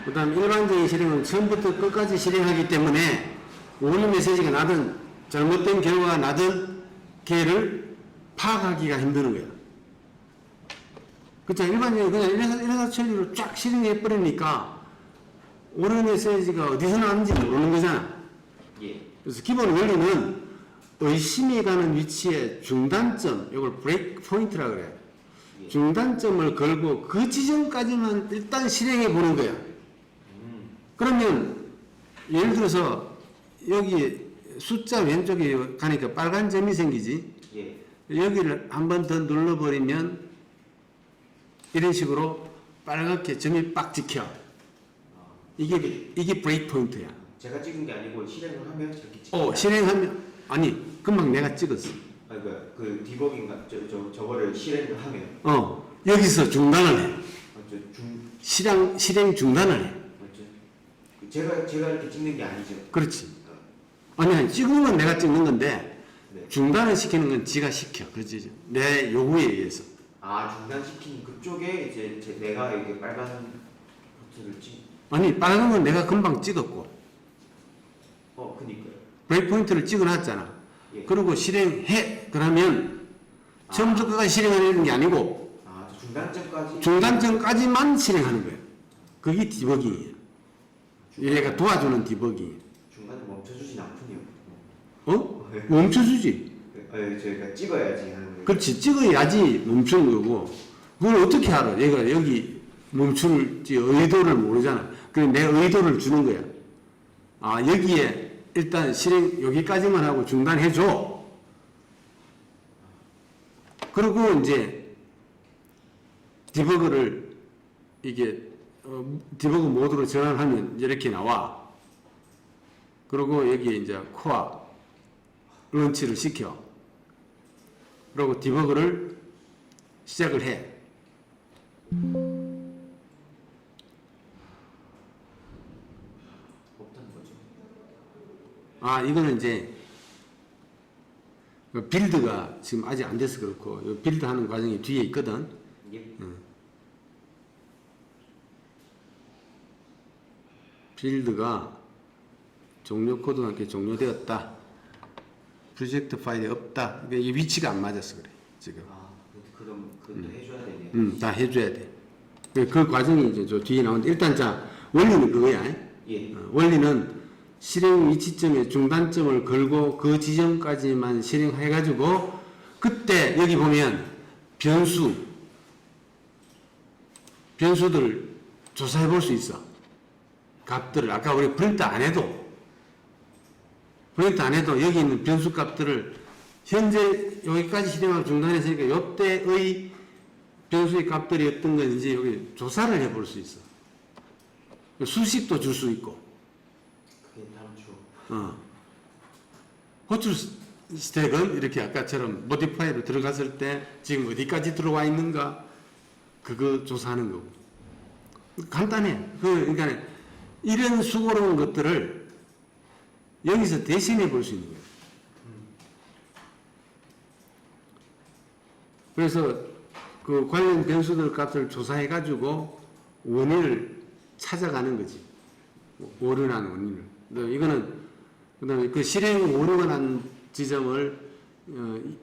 그 다음 일반적인 실행은 처음부터 끝까지 실행하기 때문에 오류 메시지가 나든 잘못된 결과가 나든 걔를 파악하기가 힘드는 거야. 그렇죠. 일반적으로 그냥 일사천리로 쫙 실행해버리니까 옳은 메시지가 어디서 나왔는지 모르는 거잖아. 예. 그래서 기본 원리는 의심이 가는 위치의 중단점, 이걸 브레이크 포인트라 그래요. 예. 중단점을 걸고 그 지점까지만 일단 실행해 보는 거야. 그러면 예를 들어서 여기 숫자 왼쪽에 가니까 빨간 점이 생기지. 예. 여기를 한 번 더 눌러버리면 이런 식으로 빨갛게 점이 빡 찍혀. 이게 브레이크 포인트야. 제가 찍은 게 아니고 실행을 하면 저렇게 찍혀요. 실행하면 아니 금방 내가 찍었어. 아, 그 디버깅가 저거를 실행을 하면 여기서 중단을 해. 중 실행 중단을 해. 맞죠? 제가 이렇게 찍는 게 아니죠. 그렇지. 아니 찍는 건 내가 찍는 건데 네. 중단을 시키는 건 지가 시켜. 그렇지. 내 요구에 의해서. 아, 중단시킨 그쪽에 이제 내가 이렇게 빨간 버튼을 찍. 아니 빨간 건 내가 금방 찍었고 그니까요. 브레이크 포인트를 찍어놨잖아. 예. 그리고 실행해. 그러면 처음부터 끝까지 실행하는 게 아니고 저 중단점까지. 중단점까지만 실행하는 거야. 그게 디버깅이야. 얘가 도와주는 디버깅이야. 중간에 멈춰주진 않군요. 네. 멈춰주지. 저희가 찍어야지 하는 거예요. 그렇지. 찍어야지 멈추는 거고 그걸 어떻게 알아? 얘가 여기 멈출지 의도를 모르잖아. 그래 내 의도를 주는 거야. 여기에 일단 실행 여기까지만 하고 중단해줘. 그리고 이제 디버그를 이게 디버그 모드로 전환하면 이렇게 나와. 그리고 여기 이제 코어 런치를 시켜. 그리고 디버그를 시작을 해. 없다는 거죠. 이거는 이제 그 빌드가 지금 아직 안 돼서 그렇고 이 빌드 하는 과정이 뒤에 있거든. 예. 빌드가 종료 코드가 이렇게 종료되었다. 프로젝트 파일이 없다. 이 위치가 안 맞아서 그래 지금. 그럼 그것도 해줘야 되네요. 다 해줘야 돼. 그 과정이 이제 저 뒤에 나오는데 일단 자 원리는 그거야. 예. 원리는 실행 위치점에 중단점을 걸고 그 지점까지만 실행해가지고 그때 여기 보면 변수들 조사해 볼 수 있어. 값들을 아까 우리 프린트 안 해도 여기 있는 변수 값들을 현재 여기까지 실행하고 중단했으니까 이때의 변수의 값들이 어떤 건지 여기 조사를 해 볼 수 있어. 수식도 줄 수 있고. 그게 다음 주. 호출 스택은 이렇게 아까처럼 모디파이로 들어갔을 때 지금 어디까지 들어와 있는가 그거 조사하는 거고. 간단해. 그러니까 이런 수고로운 것들을 여기서 대신해 볼 수 있는 거예요. 그래서 그 관련 변수들 값을 조사해 가지고 원인을 찾아가는 거지. 오류난 원인을. 이거는 그다음에 그 실행 오류가 난 지점을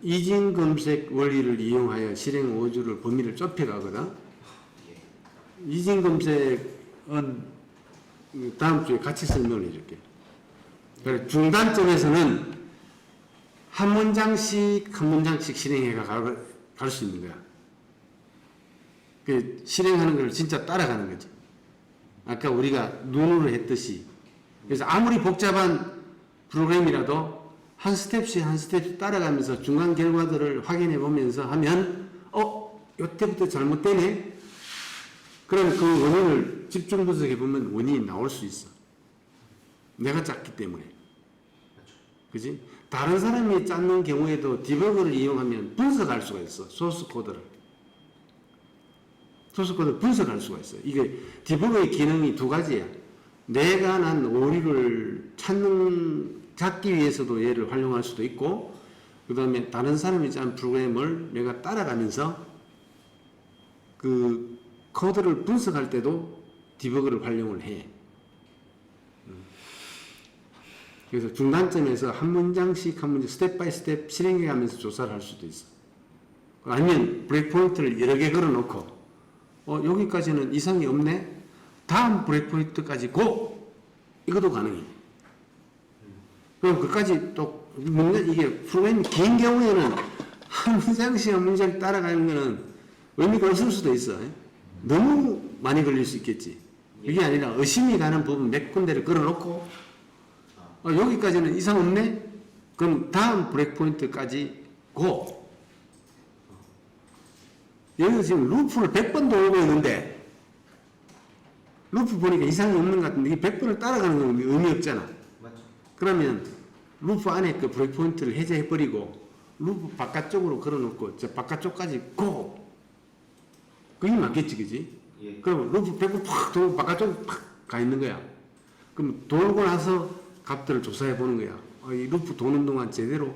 이진 검색 원리를 이용하여 실행 오류를 범위를 좁혀가거든. 이진 검색은 다음 주에 같이 설명을 해줄게. 그래 중단점에서는 한 문장씩 실행해가 갈 수 있는 거야. 그 실행하는 걸 진짜 따라가는 거지. 아까 우리가 눈으로 했듯이. 그래서 아무리 복잡한 프로그램이라도 한 스텝씩 따라가면서 중간 결과들을 확인해 보면서 하면 이때부터 잘못되네. 그럼 그 원인을 집중 분석해 보면 원인이 나올 수 있어. 내가 짰기 때문에. 그지? 다른 사람이 짰는 경우에도 디버그를 이용하면 분석할 수가 있어. 소스 코드를 분석할 수가 있어. 이게 디버그의 기능이 두 가지야. 내가 난 오류를 찾기 위해서도 얘를 활용할 수도 있고, 그 다음에 다른 사람이 짠 프로그램을 내가 따라가면서 그 코드를 분석할 때도 디버그를 활용을 해. 그래서 중단점에서 한 문장씩 스텝 바이 스텝 실행해 가면서 조사를 할 수도 있어. 아니면 브레이크 포인트를 여러 개 걸어놓고 여기까지는 이상이 없네. 다음 브레이크 포인트까지 고! 이것도 가능해. 그럼 그까지 또 이게 프로그램이 긴 경우에는 한 문장씩 한 문장 따라가는 거는 의미가 없을 수도 있어. 너무 많이 걸릴 수 있겠지. 이게 아니라 의심이 가는 부분 몇 군데를 걸어놓고 여기까지는 이상 없네? 그럼 다음 브레이크 포인트까지 고! 여기서 지금 루프를 100번 돌고 있는데 루프 보니까 이상이 없는 것 같은데 이 100번을 따라가는 건 의미 없잖아. 맞죠? 그러면 루프 안에 그 브레이크 포인트를 해제해버리고 루프 바깥쪽으로 걸어놓고 저 바깥쪽까지 고! 그게 맞겠지, 그지? 예. 그럼 루프 100번 팍 돌고 바깥쪽으로 팍 가 있는 거야. 그럼 돌고 나서 값들을 조사해 보는 거야. 이 루프 도는 동안 제대로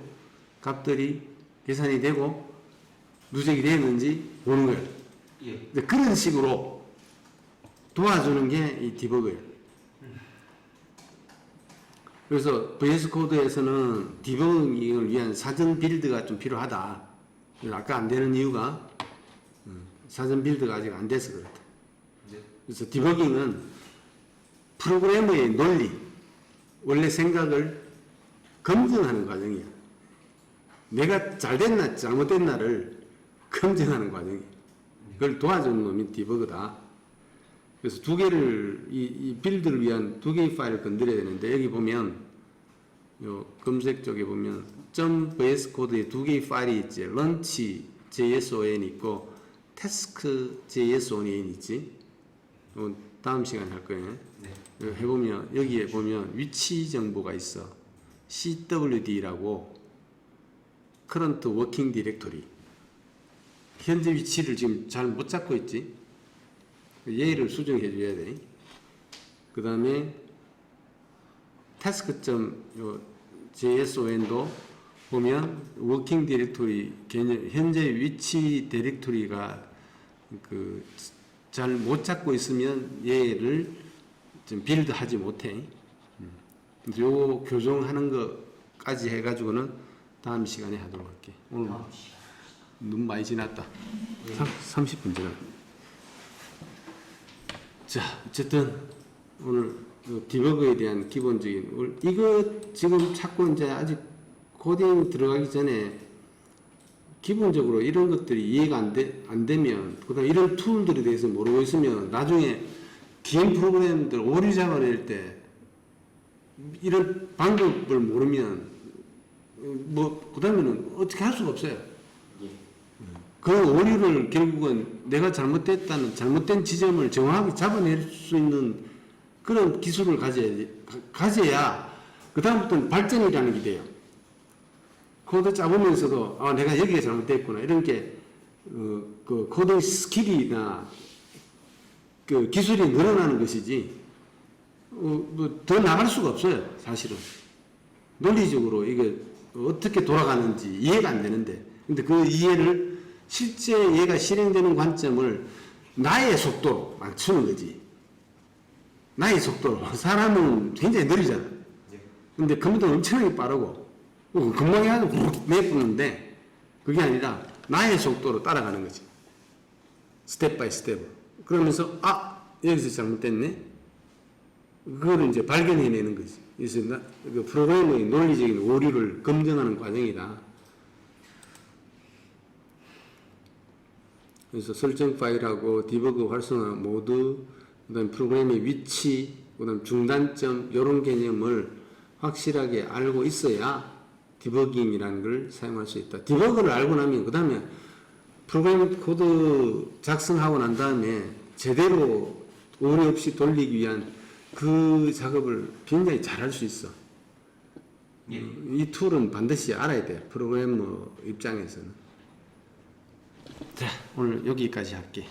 값들이 계산이 되고 누적이 되었는지 보는 거야. 예. 그런 식으로 도와주는 게 이 디버그예요. 그래서 VS 코드에서는 디버깅을 위한 사전 빌드가 좀 필요하다. 아까 안 되는 이유가 사전 빌드가 아직 안 돼서 그렇다. 네. 그래서 디버깅은 프로그래머의 논리, 원래 생각을 검증하는 과정이야. 내가 잘 됐나 잘못됐나를 검증하는 과정이야. 그걸 도와주는 놈이 디버그다. 그래서 두 개를 이 빌드를 위한 두 개의 파일을 건드려야 되는데 여기 보면 요 검색 쪽에 보면 .vs 코드에 두 개의 파일이 있지. launch JSON 있고 task JSON 있지. 다음 시간에 할 거예요. 네. 해보면 여기에 보면 위치 정보가 있어. CWD라고 current working directory. 현재 위치를 지금 잘 못 잡고 있지. 얘를 수정해 줘야 돼. 그 다음에 task.json도 보면 워킹 디렉토리 개념, 현재 위치 디렉토리가 잘 못 잡고 있으면 얘를 좀 빌드하지 못해. 요 교정하는 것까지 해가지고는 다음 시간에 하도록 할게. 오늘 눈 많이 지났다. 30분 지났다. 자, 어쨌든 오늘 디버그에 대한 기본적인 이거 지금 찾고 이제 아직 코딩 들어가기 전에 기본적으로 이런 것들이 이해가 안 되면 그다음 이런 툴들에 대해서 모르고 있으면 나중에 긴 프로그램들 오류 잡아낼 때 이런 방법을 모르면 그다음에는 어떻게 할 수가 없어요. 그 오류를 결국은 내가 잘못된 지점을 정확하게 잡아낼 수 있는 그런 기술을 가져야 그 다음부터는 발전이라는 게 돼요. 코드 짜보면서도 내가 여기가 잘못됐구나 이런 게 그 코딩 스킬이나 그 기술이 늘어나는 것이지 더 나갈 수가 없어요. 사실은 논리적으로 이게 어떻게 돌아가는지 이해가 안 되는데 근데 그 이해를 실제 얘가 실행되는 관점을 나의 속도로 맞추는 거지. 나의 속도로. 사람은 굉장히 느리잖아. 근데 컴퓨터는 엄청나게 빠르고, 금방 해가지고 훅 내뿜는데, 그게 아니라 나의 속도로 따라가는 거지. 스텝 바이 스텝. 그러면서, 여기서 잘못됐네? 그거를 이제 발견해내는 거지. 그래서 그 프로그래머의 논리적인 오류를 검증하는 과정이다. 그래서 설정 파일하고 디버그 활성화 모드, 그다음 프로그램의 위치, 그다음 중단점 이런 개념을 확실하게 알고 있어야 디버깅이라는 걸 사용할 수 있다. 디버그를 알고 나면 그다음에 프로그램 코드 작성하고 난 다음에 제대로 오류 없이 돌리기 위한 그 작업을 굉장히 잘할 수 있어. 이 툴은 반드시 알아야 돼. 프로그래머 입장에서는. 자, 오늘 여기까지 할게.